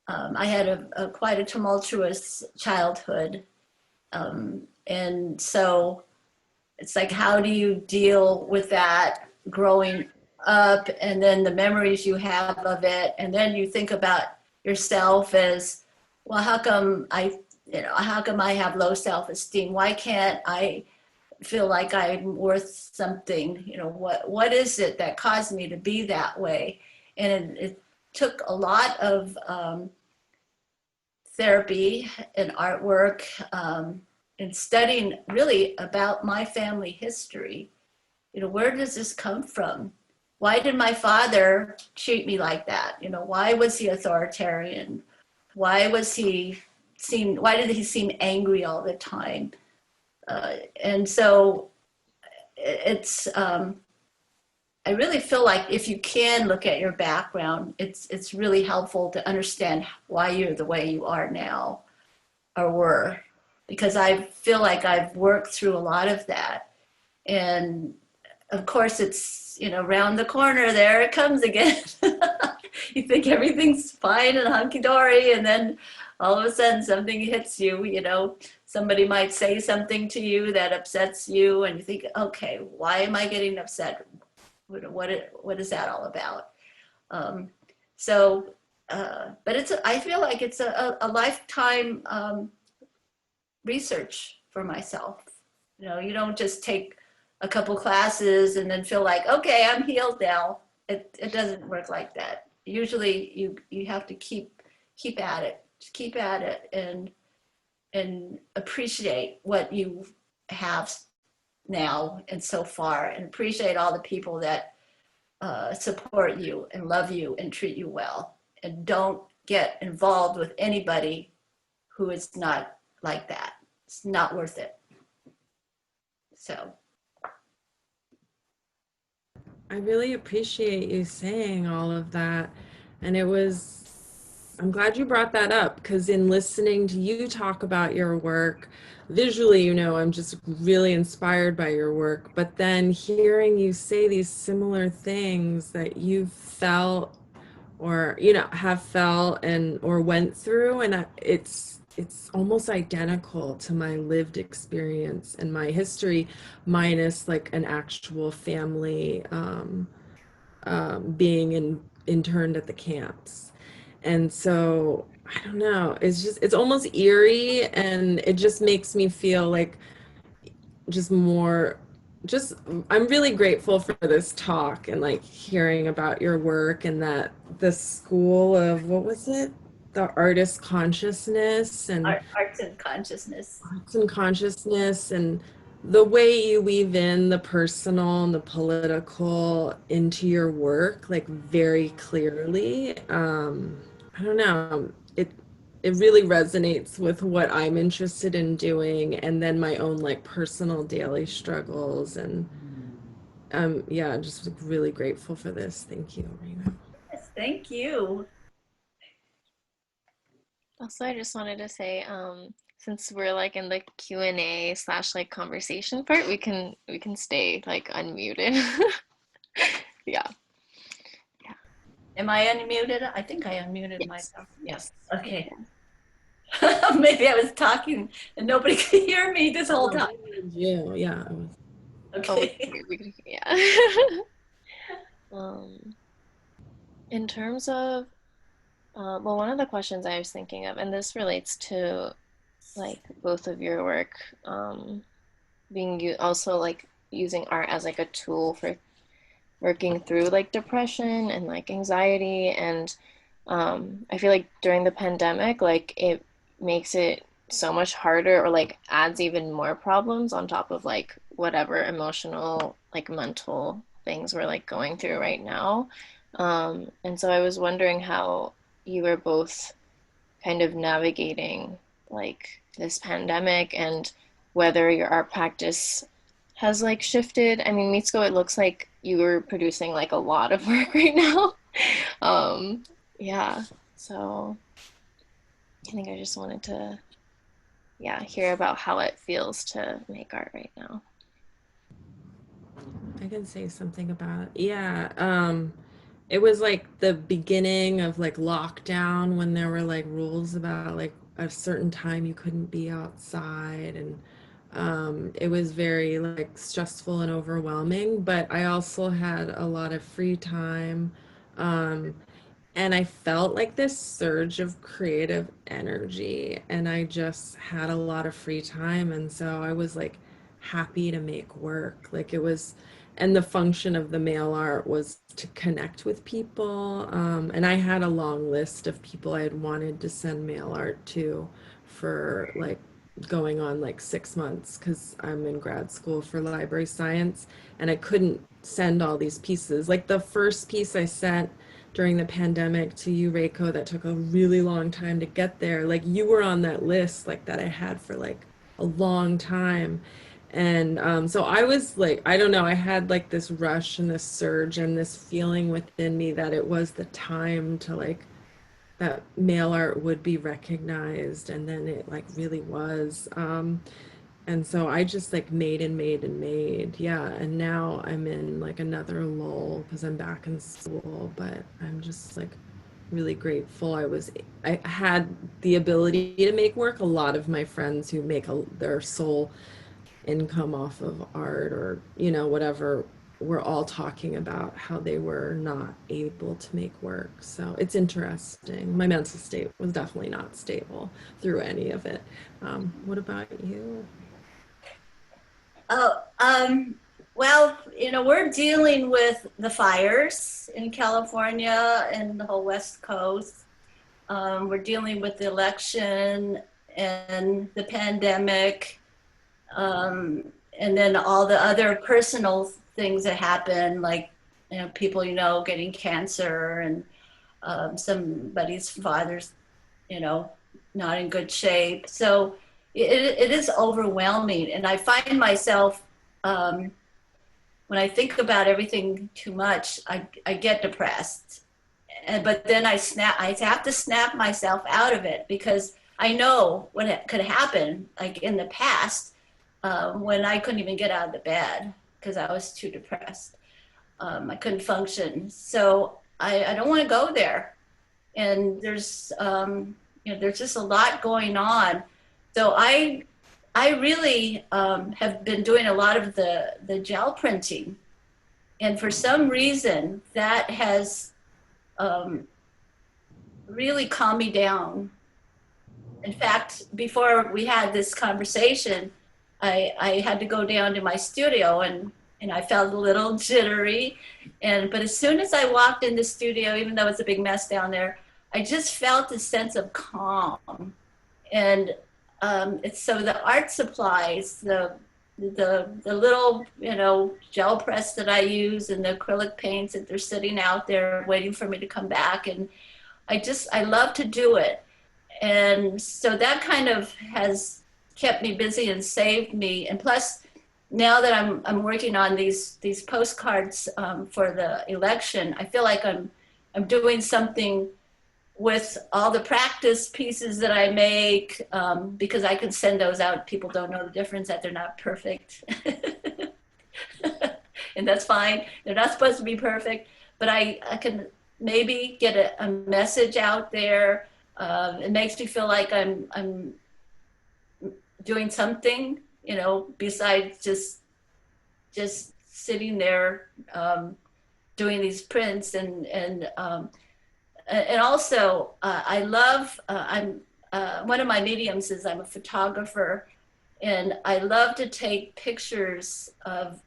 I had a quite a tumultuous childhood, and so it's like, how do you deal with that growing up, and then the memories you have of it, and then you think about yourself as, well, how come I have low self-esteem? Why can't I feel like I'm worth something? What is it that caused me to be that way? And it took a lot of therapy and artwork, and studying really about my family history. Where does this come from? Why did my father treat me like that? Why was he authoritarian? Why did he seem angry all the time? And so it's, I really feel like if you can look at your background, it's really helpful to understand why you're the way you are now, or were, because I feel like I've worked through a lot of that. And of course, it's, around the corner, there it comes again. You think everything's fine and hunky-dory, and then all of a sudden something hits you. Somebody might say something to you that upsets you, and you think, okay, why am I getting upset? What is that all about? But I feel like it's a lifetime research for myself. You don't just take a couple classes and then feel like, okay, I'm healed now. It doesn't work like that. Usually you have to keep at it, just keep at it, and appreciate what you have now and so far, and appreciate all the people that support you and love you and treat you well, and don't get involved with anybody who is not like that. It's not worth it. So I really appreciate you saying all of that. And I'm glad you brought that up, because in listening to you talk about your work visually, I'm just really inspired by your work. But then hearing you say these similar things that you felt, or, have felt or went through, and it's almost identical to my lived experience and my history, minus like an actual family being interned at the camps. And so I don't know, it's almost eerie, and it just makes me feel like I'm really grateful for this talk, and like hearing about your work, and that the school of, what was it? The artist consciousness, and arts and consciousness, and the way you weave in the personal and the political into your work, like very clearly. I don't know, it really resonates with what I'm interested in doing, and then my own like personal daily struggles. And yeah, just really grateful for this. Thank you, Rena. Yes, thank you. Also, I just wanted to say, since we're like in the Q&A / like conversation part, we can stay like unmuted. Yeah. Am I unmuted? I think I unmuted Yes. myself. Yes. Okay. Maybe I was talking and nobody could hear me this whole time. Yeah. Okay. Yeah. In terms of, well, one of the questions I was thinking of, and this relates to like both of your work, being also like using art as like a tool for working through like depression and like anxiety, and I feel like during the pandemic, like it makes it so much harder, or like adds even more problems on top of like whatever emotional, like mental things we're like going through right now. And so I was wondering how you were both kind of navigating like this pandemic, and whether your art practice has like shifted. I mean, Mitsuko, it looks like you were producing like a lot of work right now. um, yeah, so I think I just wanted to, yeah, hear about how it feels to make art right now. I can say something about it. Yeah. It was like the beginning of like lockdown when there were like rules about like a certain time you couldn't be outside, and it was very like stressful and overwhelming, but I also had a lot of free time. Um, and I felt like this surge of creative energy, and I just had a lot of free time, and so I was like happy to make work. Like it was, and the function of the mail art was to connect with people. And I had a long list of people I had wanted to send mail art to for like going on like 6 months, because I'm in grad school for library science, and I couldn't send all these pieces. Like the first piece I sent during the pandemic to you, Reiko, that took a really long time to get there. Like you were on that list, like that I had for like a long time. And so I was like, I don't know, I had like this rush and this surge and this feeling within me that it was the time to like, that mail art would be recognized. And then it like really was. And so I just like made and made and made. Yeah. And now I'm in like another lull because I'm back in school, but I'm just like really grateful. I had the ability to make work. A lot of my friends who make their sole income off of art or, you know, whatever, were all talking about how they were not able to make work. So it's interesting. My mental state was definitely not stable through any of it. What about you? Oh, well, you know, we're dealing with the fires in California and the whole West Coast. We're dealing with the election and the pandemic, and then all the other personal things that happen, like, you know, people, you know, getting cancer, and somebody's father's, you know, not in good shape. So it is overwhelming. And I find myself, when I think about everything too much, I get depressed. But then I have to snap myself out of it, because I know what could happen, like in the past, when I couldn't even get out of the bed because I was too depressed. I couldn't function. So I don't want to go there. And there's, you know, there's just a lot going on. So I really have been doing a lot of the gel printing. And for some reason, that has really calmed me down. In fact, before we had this conversation, I had to go down to my studio, and I felt a little jittery. But as soon as I walked in the studio, even though it's a big mess down there, I just felt a sense of calm. And it's so the art supplies, the little, you know, gel press that I use, and the acrylic paints that they're sitting out there waiting for me to come back. And I love to do it. And so that kind of has kept me busy and saved me. And plus, now that I'm working on these postcards for the election, I feel like I'm doing something with all the practice pieces that I make, because I can send those out. People don't know the difference, that they're not perfect. And that's fine. They're not supposed to be perfect, but I can maybe get a message out there. It makes me feel like I'm doing something, you know, besides just sitting there doing these prints. And also I love, I'm one of my mediums is I'm a photographer, and I love to take pictures of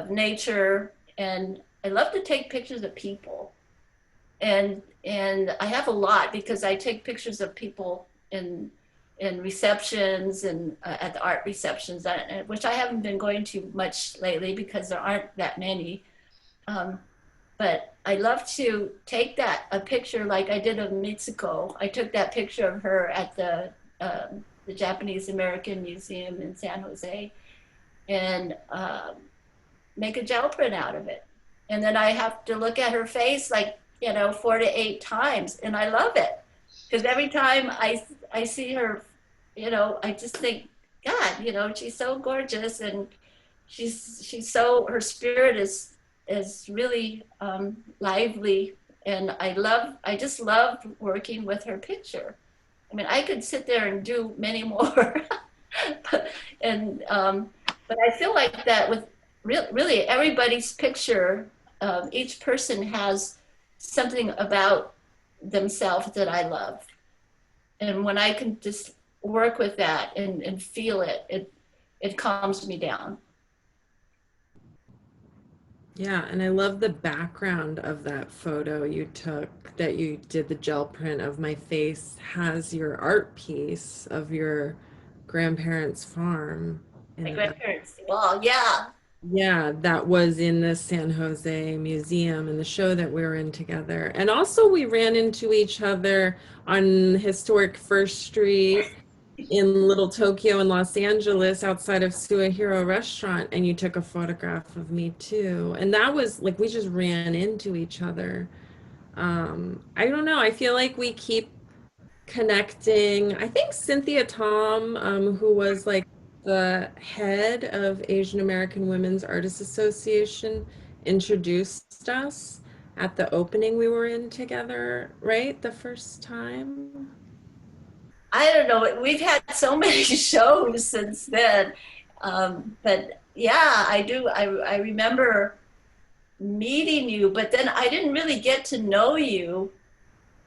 nature, and I love to take pictures of people. And I have a lot, because I take pictures of people in receptions and at the art receptions, which I haven't been going to much lately because there aren't that many. But I love to take a picture like I did of Mitsuko. I took that picture of her at the Japanese American Museum in San Jose. and make a gel print out of it. And then I have to look at her face like, 4 to 8 times. And I love it. Because every time I see her, I just think, God, she's so gorgeous, and she's so, her spirit is really lively. And I just love working with her picture. I mean, I could sit there and do many more. but I feel like that with really everybody's picture, each person has something about themselves that I love. And when I can just work with that and feel it calms me down. Yeah, and I love the background of that photo you took, that you did the gel print of my face, has your art piece of your grandparents' farm. My grandparents, well, yeah. Yeah, that was in the San Jose Museum and the show that we were in together. And also we ran into each other on historic First Street in Little Tokyo in Los Angeles outside of Suehiro Restaurant, and you took a photograph of me too. And that was like, we just ran into each other. I don't know, I feel like we keep connecting. I think Cynthia Tom, who was like the head of Asian American Women's Artists Association, introduced us at the opening we were in together, right? The first time. I don't know. We've had so many shows since then. But yeah, I do. I remember meeting you, but then I didn't really get to know you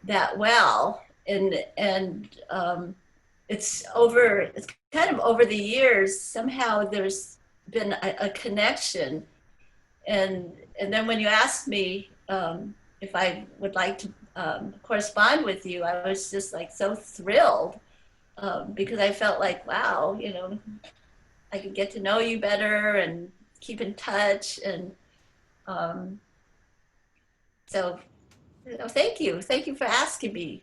that well. And it's kind of over the years, somehow there's been a connection. And then when you asked me if I would like to correspond with you, I was just like so thrilled because I felt like, wow, I could get to know you better and keep in touch. And so thank you for asking me.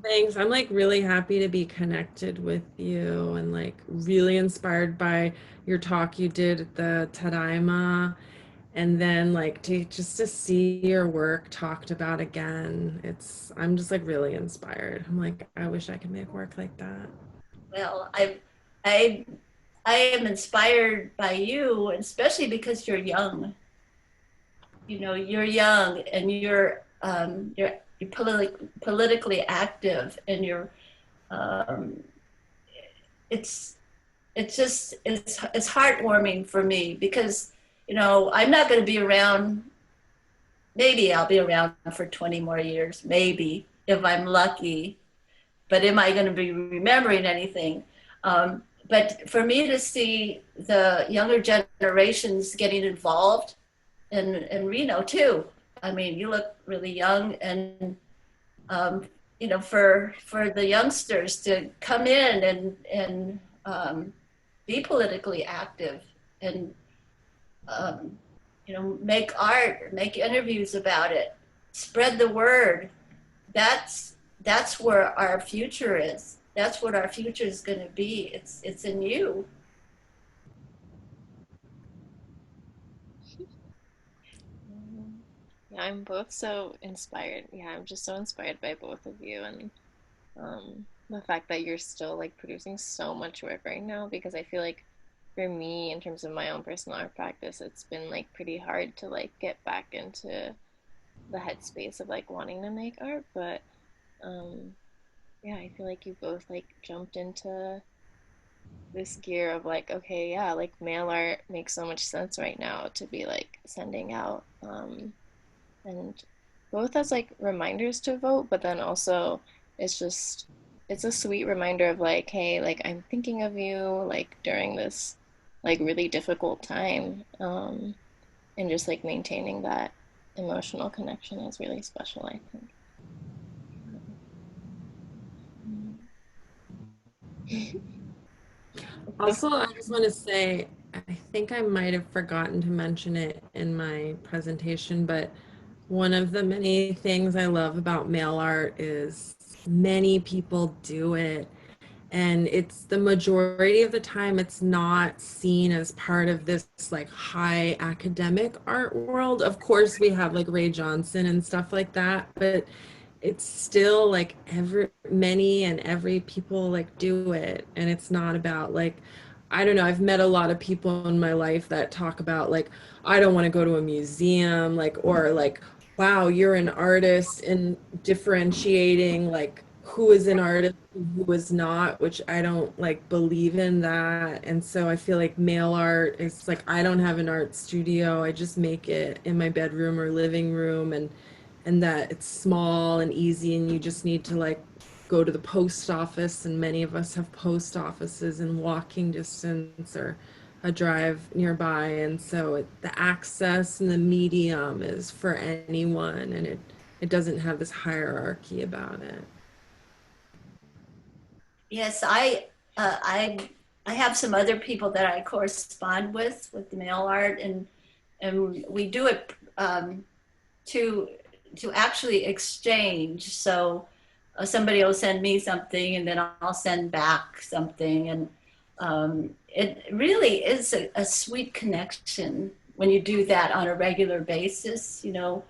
Thanks. I'm like really happy to be connected with you, and like really inspired by your talk you did at the Tadaima, and then like to see your work talked about again. I'm just like really inspired. I'm like, I wish I could make work like that. Well, I am inspired by you, especially because you're young. You're young, and you're politically active, and it's heartwarming for me because I'm not going to be around. Maybe I'll be around for 20 more years, maybe if I'm lucky, but am I going to be remembering anything? But for me to see the younger generations getting involved, and Reno too. I mean, you look really young, and for the youngsters to come in and be politically active, and make art, make interviews about it, spread the word. That's where our future is. That's what our future is going to be. It's in you. Yeah, I'm both so inspired. Yeah, I'm just so inspired by both of you, and the fact that you're still like producing so much work right now, because I feel like for me, in terms of my own personal art practice, it's been like pretty hard to like get back into the headspace of like wanting to make art. But um, yeah, I feel like you both like jumped into this gear of like, okay, yeah, like mail art makes so much sense right now to be like sending out. And both as like reminders to vote, but then also it's just it's a sweet reminder of like, hey, like I'm thinking of you like during this like really difficult time. And just like maintaining that emotional connection is really special, I think. Also, I just want to say, I think I might have forgotten to mention it in my presentation, but one of the many things I love about mail art is many people do it And it's the majority of the time it's not seen as part of this like high academic art world. Of course we have like Ray Johnson and stuff like that, but it's still like every people like do it, and it's not about like, I don't know, I've met a lot of people in my life that talk about like, I don't want to go to a museum, like, or like, wow, you're an artist, and differentiating like who is an artist and who is not, which I don't like believe in that. And so I feel like mail art is like, I don't have an art studio, I just make it in my bedroom or living room, and that it's small and easy, and you just need to like go to the post office, and many of us have post offices in walking distance or a drive nearby, and so the access and the medium is for anyone, and it doesn't have this hierarchy about it. Yes, I have some other people that I correspond with the mail art, and we do it to actually exchange. So somebody will send me something, and then I'll send back something, and it really is a sweet connection when you do that on a regular basis. You know,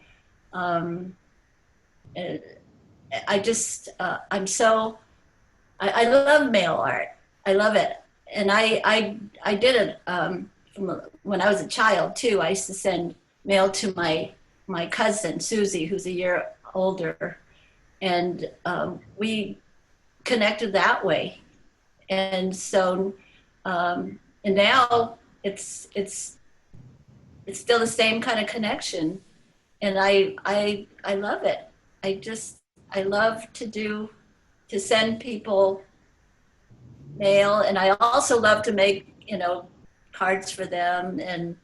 um, I just I love mail art. I love it, and I did it from when I was a child too. I used to send mail to my cousin Susie, who's a year older, and we connected that way. And so, and now it's still the same kind of connection, and I love it. I love to send people mail, and I also love to make cards for them, and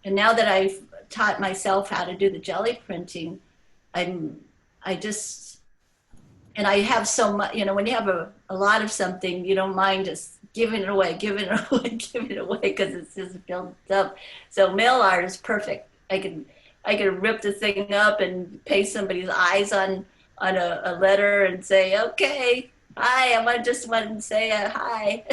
now that I've taught myself how to do the jelly printing, I just, and I have so much, when you have a lot of something, you don't mind just giving it away, giving it away, giving it away, because it's just built up. So mail art is perfect. I can rip the thing up and paste somebody's eyes on a letter and say, okay, hi, just want to say hi.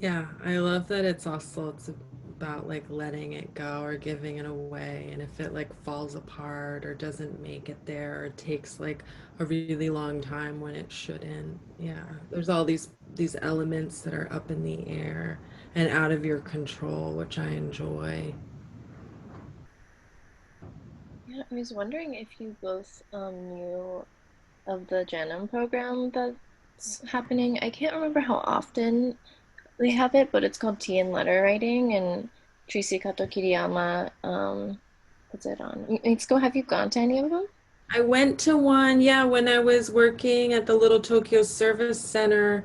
Yeah, I love that it's about like letting it go or giving it away. And if it like falls apart or doesn't make it there, or takes like a really long time when it shouldn't. Yeah, there's all these elements that are up in the air and out of your control, which I enjoy. Yeah, I was wondering if you both knew of the Janum program that's happening. I can't remember how often they have it, but it's called Tea and Letter Writing, and Tracy Kato Kiriyama puts it on. Mitsuko, have you gone to any of them? I went to one, yeah, when I was working at the Little Tokyo Service Center.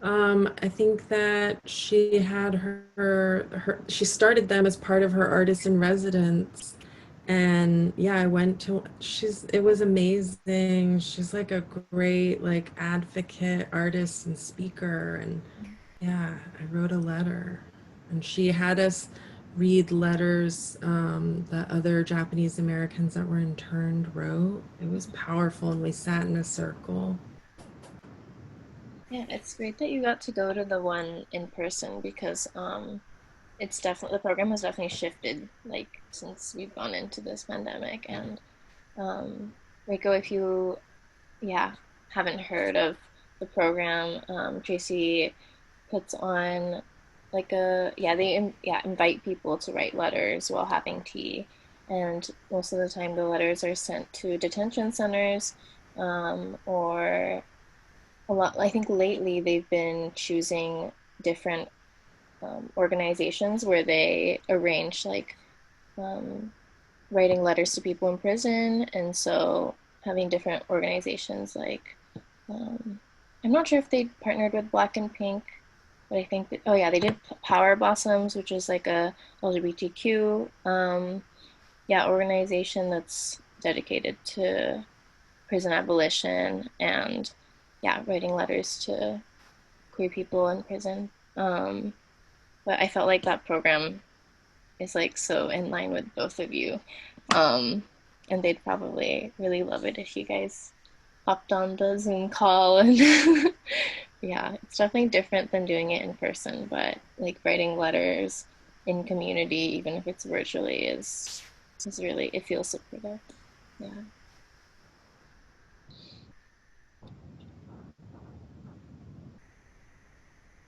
I think that she had she started them as part of her artist in residence. And yeah, I went to, it was amazing. She's like a great like advocate, artist and speaker. And yeah, I wrote a letter, and she had us read letters that other Japanese Americans that were interned wrote. It was powerful, and we sat in a circle. Yeah, it's great that you got to go to the one in person because it's definitely the program has definitely shifted like since we've gone into this pandemic. And um, Reiko, if you yeah haven't heard of the program, Tracy puts on like a yeah invite people to write letters while having tea, and most of the time the letters are sent to detention centers, or a lot. I think lately they've been choosing different organizations where they arrange like um, writing letters to people in prison, and so having different organizations like um, I'm not sure if they partnered with Black and Pink, but I think that, oh yeah, they did Power Blossoms, which is like a LGBTQ yeah organization that's dedicated to prison abolition and yeah writing letters to queer people in prison. But I felt like that program is like so in line with both of you. Um, and they'd probably really love it if you guys hopped on the Zoom call and yeah, it's definitely different than doing it in person, but like writing letters in community, even if it's virtually, is really, it feels supportive. Yeah.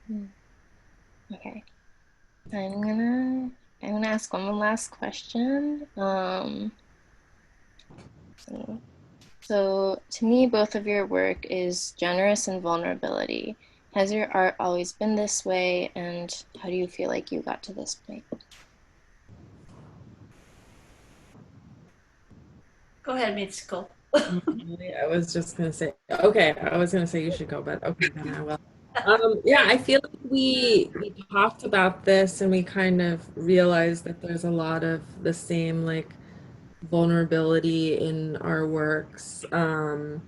Hmm. Okay. I'm gonna I'm gonna ask one last question. So to me, both of your work is generous and vulnerability. Has your art always been this way, and how do you feel like you got to this point? Go ahead, Mitsuko. Really, I was just gonna say, okay, I was gonna say you should go, but okay, then I will. Yeah, I feel like we talked about this and we kind of realized that there's a lot of the same like vulnerability in our works. And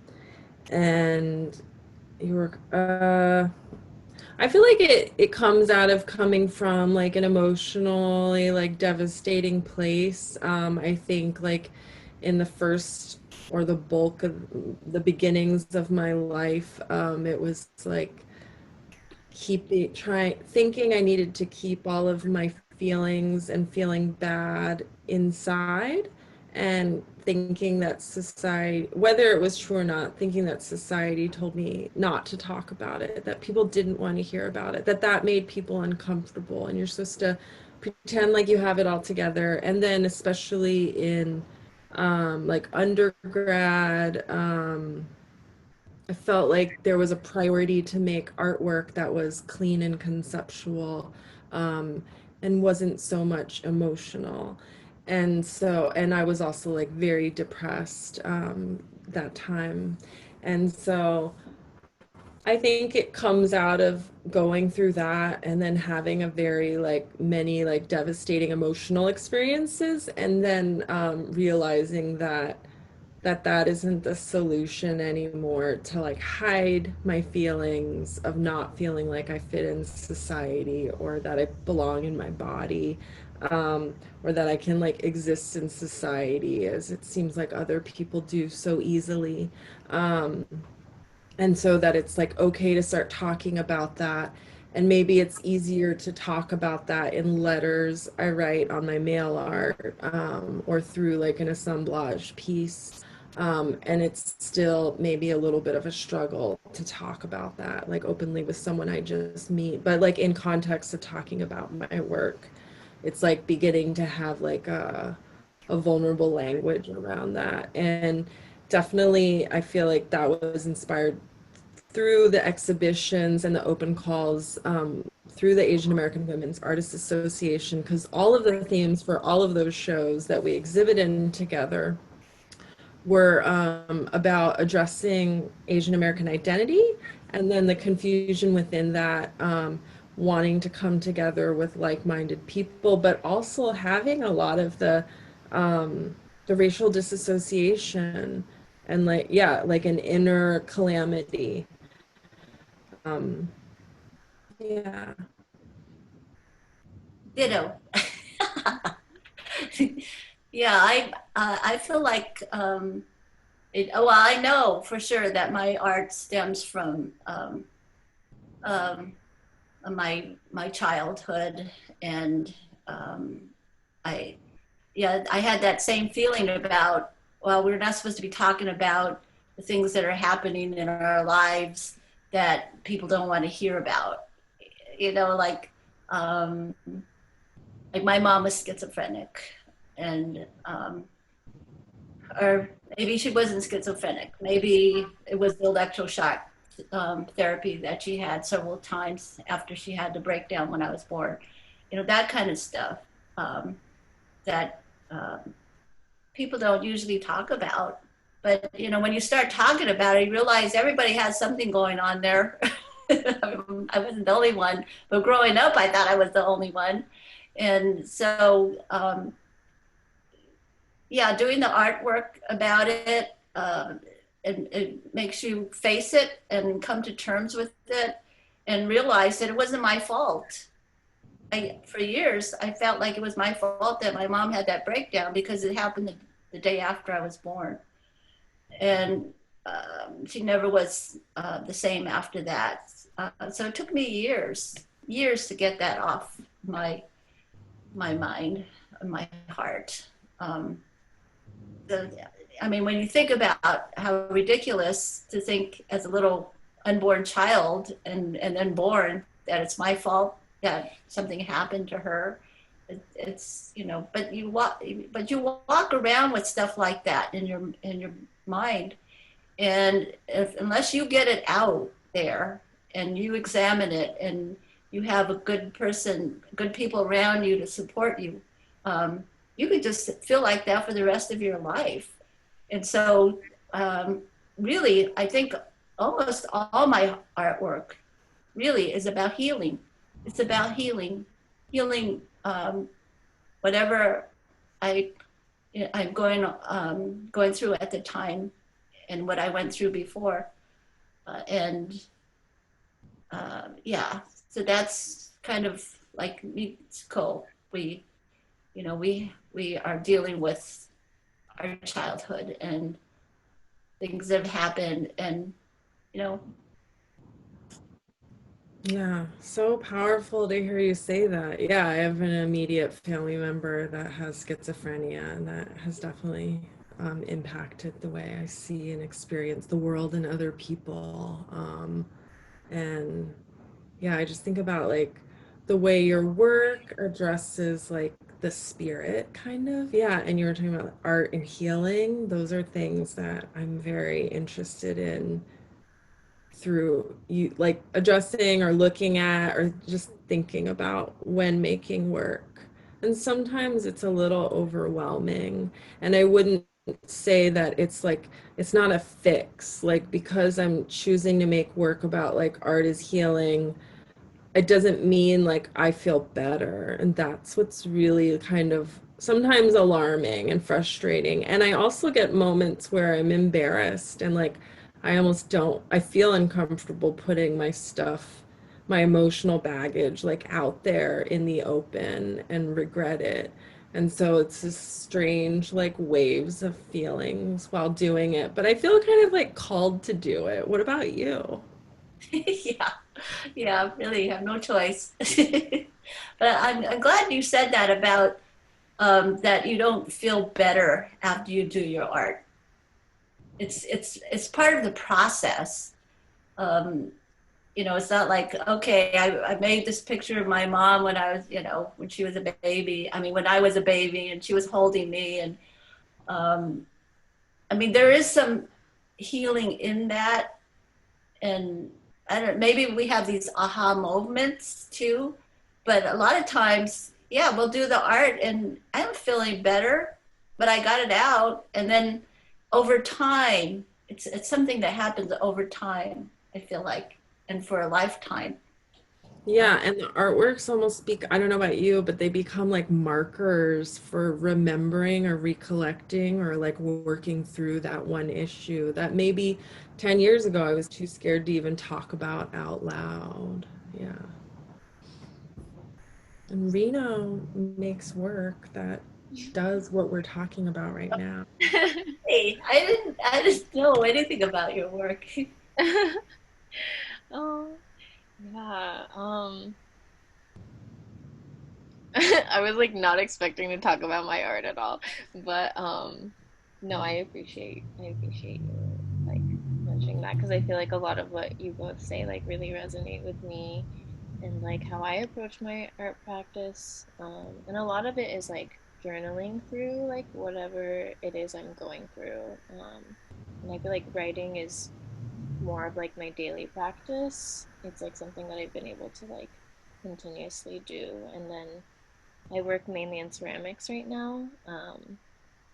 you were I feel like it comes out of coming from like an emotionally like devastating place. I think like in the first or the bulk of the beginnings of my life, it was like thinking I needed to keep all of my feelings and feeling bad inside, and thinking that society, whether it was true or not, thinking that society told me not to talk about it, that people didn't want to hear about it, that made people uncomfortable, and you're supposed to pretend like you have it all together. And then especially in like undergrad, I felt like there was a priority to make artwork that was clean and conceptual, um, and wasn't so much emotional. And I was also like very depressed that time. And so I think it comes out of going through that and then having a very like many like devastating emotional experiences, and then realizing that isn't the solution anymore, to like hide my feelings of not feeling like I fit in society, or that I belong in my body, or that I can like exist in society as it seems like other people do so easily. And so that it's like okay to start talking about that. And maybe it's easier to talk about that in letters I write on my mail art, or through like an assemblage piece. And it's still maybe a little bit of a struggle to talk about that like openly with someone I just meet, but like in context of talking about my work, it's like beginning to have like a vulnerable language around that. And definitely I feel like that was inspired through the exhibitions and the open calls, through the Asian American Women's Artists Association, because all of the themes for all of those shows that we exhibit in together were about addressing Asian American identity, and then the confusion within that, wanting to come together with like-minded people, but also having a lot of the racial disassociation and like yeah, like an inner calamity. Um, yeah. Ditto. Yeah, I feel like well, I know for sure that my art stems from um, my childhood, and I yeah, I had that same feeling about, well, we're not supposed to be talking about the things that are happening in our lives that people don't want to hear about. You know, like my mom was schizophrenic, and or maybe she wasn't schizophrenic. Maybe it was the electroshock therapy that she had several times after she had the breakdown when I was born. You know, that kind of stuff, that people don't usually talk about. But, you know, when you start talking about it, you realize everybody has something going on there. I wasn't the only one, but growing up, I thought I was the only one. And so, yeah, doing the artwork about it, it makes you face it and come to terms with it and realize that it wasn't my fault. For years, I felt like it was my fault that my mom had that breakdown because it happened the day after I was born. And she never was the same after that. So it took me years to get that off my mind and my heart. The, I mean, when you think about how ridiculous to think as a little unborn child and then born that it's my fault that something happened to her, it's but you walk around with stuff like that in your mind, and unless you get it out there and you examine it and you have a good people around you to support you, you could just feel like that for the rest of your life. And so, really, I think almost all my artwork really is about healing. It's about healing whatever I'm going through at the time, and what I went through before, and yeah. So that's kind of like Mitsuko. We are dealing with our childhood and things that have happened, and you know. Yeah, so powerful to hear you say that. Yeah, I have an immediate family member that has schizophrenia, and that has definitely impacted the way I see and experience the world and other people. And yeah, I just think about like the way your work addresses like the spirit kind of. Yeah, and you were talking about art and healing. Those are things that I'm very interested in through you like addressing or looking at or just thinking about when making work. And sometimes it's a little overwhelming. And I wouldn't say that it's like it's not a fix. Like because I'm choosing to make work about like art is healing, it doesn't mean like I feel better. And that's what's really kind of sometimes alarming and frustrating. And I also get moments where I'm embarrassed and like I almost don't, I feel uncomfortable putting my stuff, my emotional baggage like out there in the open and regret it. And so it's this strange like waves of feelings while doing it. But I feel kind of like called to do it. What about you? Yeah, yeah, really have no choice. But I'm glad you said that about that you don't feel better after you do your art. It's part of the process. Um, it's not like, okay, I made this picture of my mom when I was, when she was a baby. I mean, when I was a baby and she was holding me. And um, I mean, there is some healing in that. And I don't, maybe we have these aha moments too. But a lot of times, yeah, we'll do the art and I'm feeling better, but I got it out. And then over time, it's something that happens over time, I feel like, and for a lifetime. Yeah, and the artworks almost speak, I don't know about you, but they become like markers for remembering or recollecting or like working through that one issue that maybe 10 years ago I was too scared to even talk about out loud. Yeah. And Reno makes work that does what we're talking about right now. Hey, I didn't know anything about your work. Oh, yeah. I was like not expecting to talk about my art at all, but no, I appreciate you like mentioning that because I feel like a lot of what you both say like really resonate with me and like how I approach my art practice. And a lot of it is like journaling through like whatever it is I'm going through. And I feel like writing is more of like my daily practice. It's like something that I've been able to like continuously do. And then I work mainly in ceramics right now,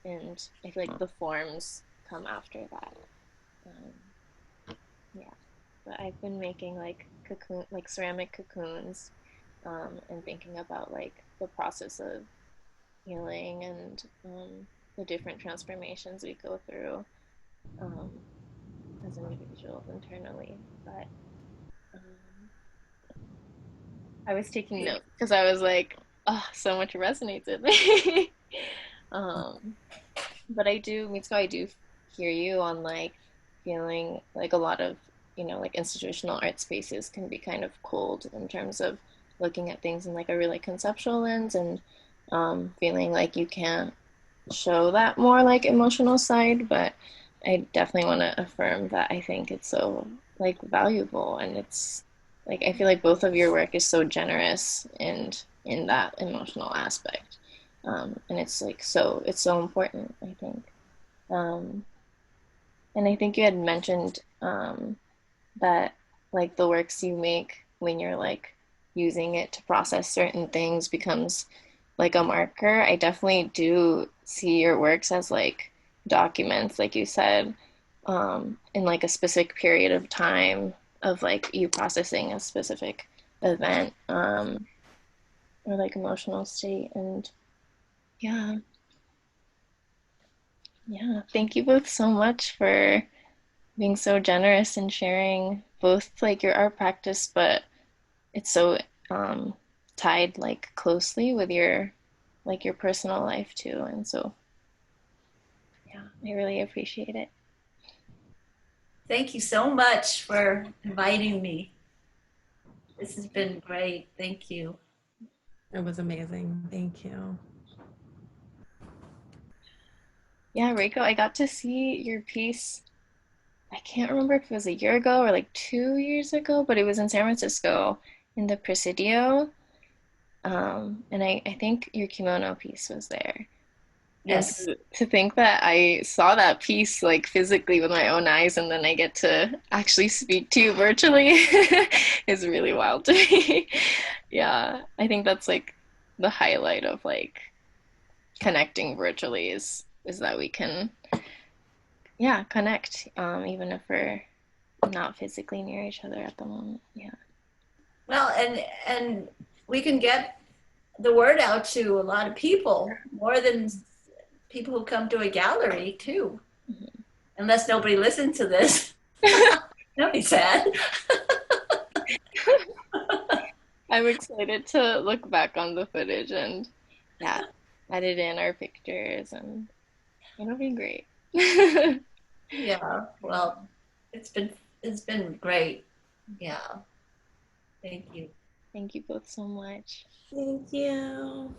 and I feel like the forms come after that. Um, yeah, but I've been making like like ceramic cocoons, and thinking about like the process of healing and the different transformations we go through um, as individuals internally. But um, I was taking notes because I was like, oh, so much resonates with me. um, but I do, Mitsuko, I do hear you on like feeling like a lot of, like institutional art spaces can be kind of cold in terms of looking at things in like a really conceptual lens, and feeling like you can't show that more like emotional side. But I definitely want to affirm that I think it's so like valuable, and it's like I feel like both of your work is so generous and in that emotional aspect, and it's so important, I think. um, and I think you had mentioned that like the works you make when you're like using it to process certain things becomes like a marker. I definitely do see your works as like documents, like you said, in like a specific period of time of like you processing a specific event, or like emotional state. And yeah, yeah. Thank you both so much for being so generous and sharing both like your art practice, but it's so um, tied like closely with your like your personal life too. And so yeah, I really appreciate it. Thank you so much for inviting me. This has been great. Thank you. It was amazing. Thank you. Yeah, Reiko, I got to see your piece. I can't remember if it was a year ago or like 2 years ago, but it was in San Francisco in the Presidio. And I think your kimono piece was there. And Yes. to think that I saw that piece like physically with my own eyes, and then I get to actually speak to you virtually is really wild to me. Yeah, I think that's like the highlight of like connecting virtually is that we can, yeah, connect, even if we're not physically near each other at the moment. Yeah. Well, and we can get the word out to a lot of people, more than people who come to a gallery too. Mhm. Unless nobody listens to this. That'd be sad. I'm excited to look back on the footage and yeah, edit in our pictures, and it'll be great. Yeah. Well, it's been it's been great. Yeah. Thank you. Thank you both so much. Thank you.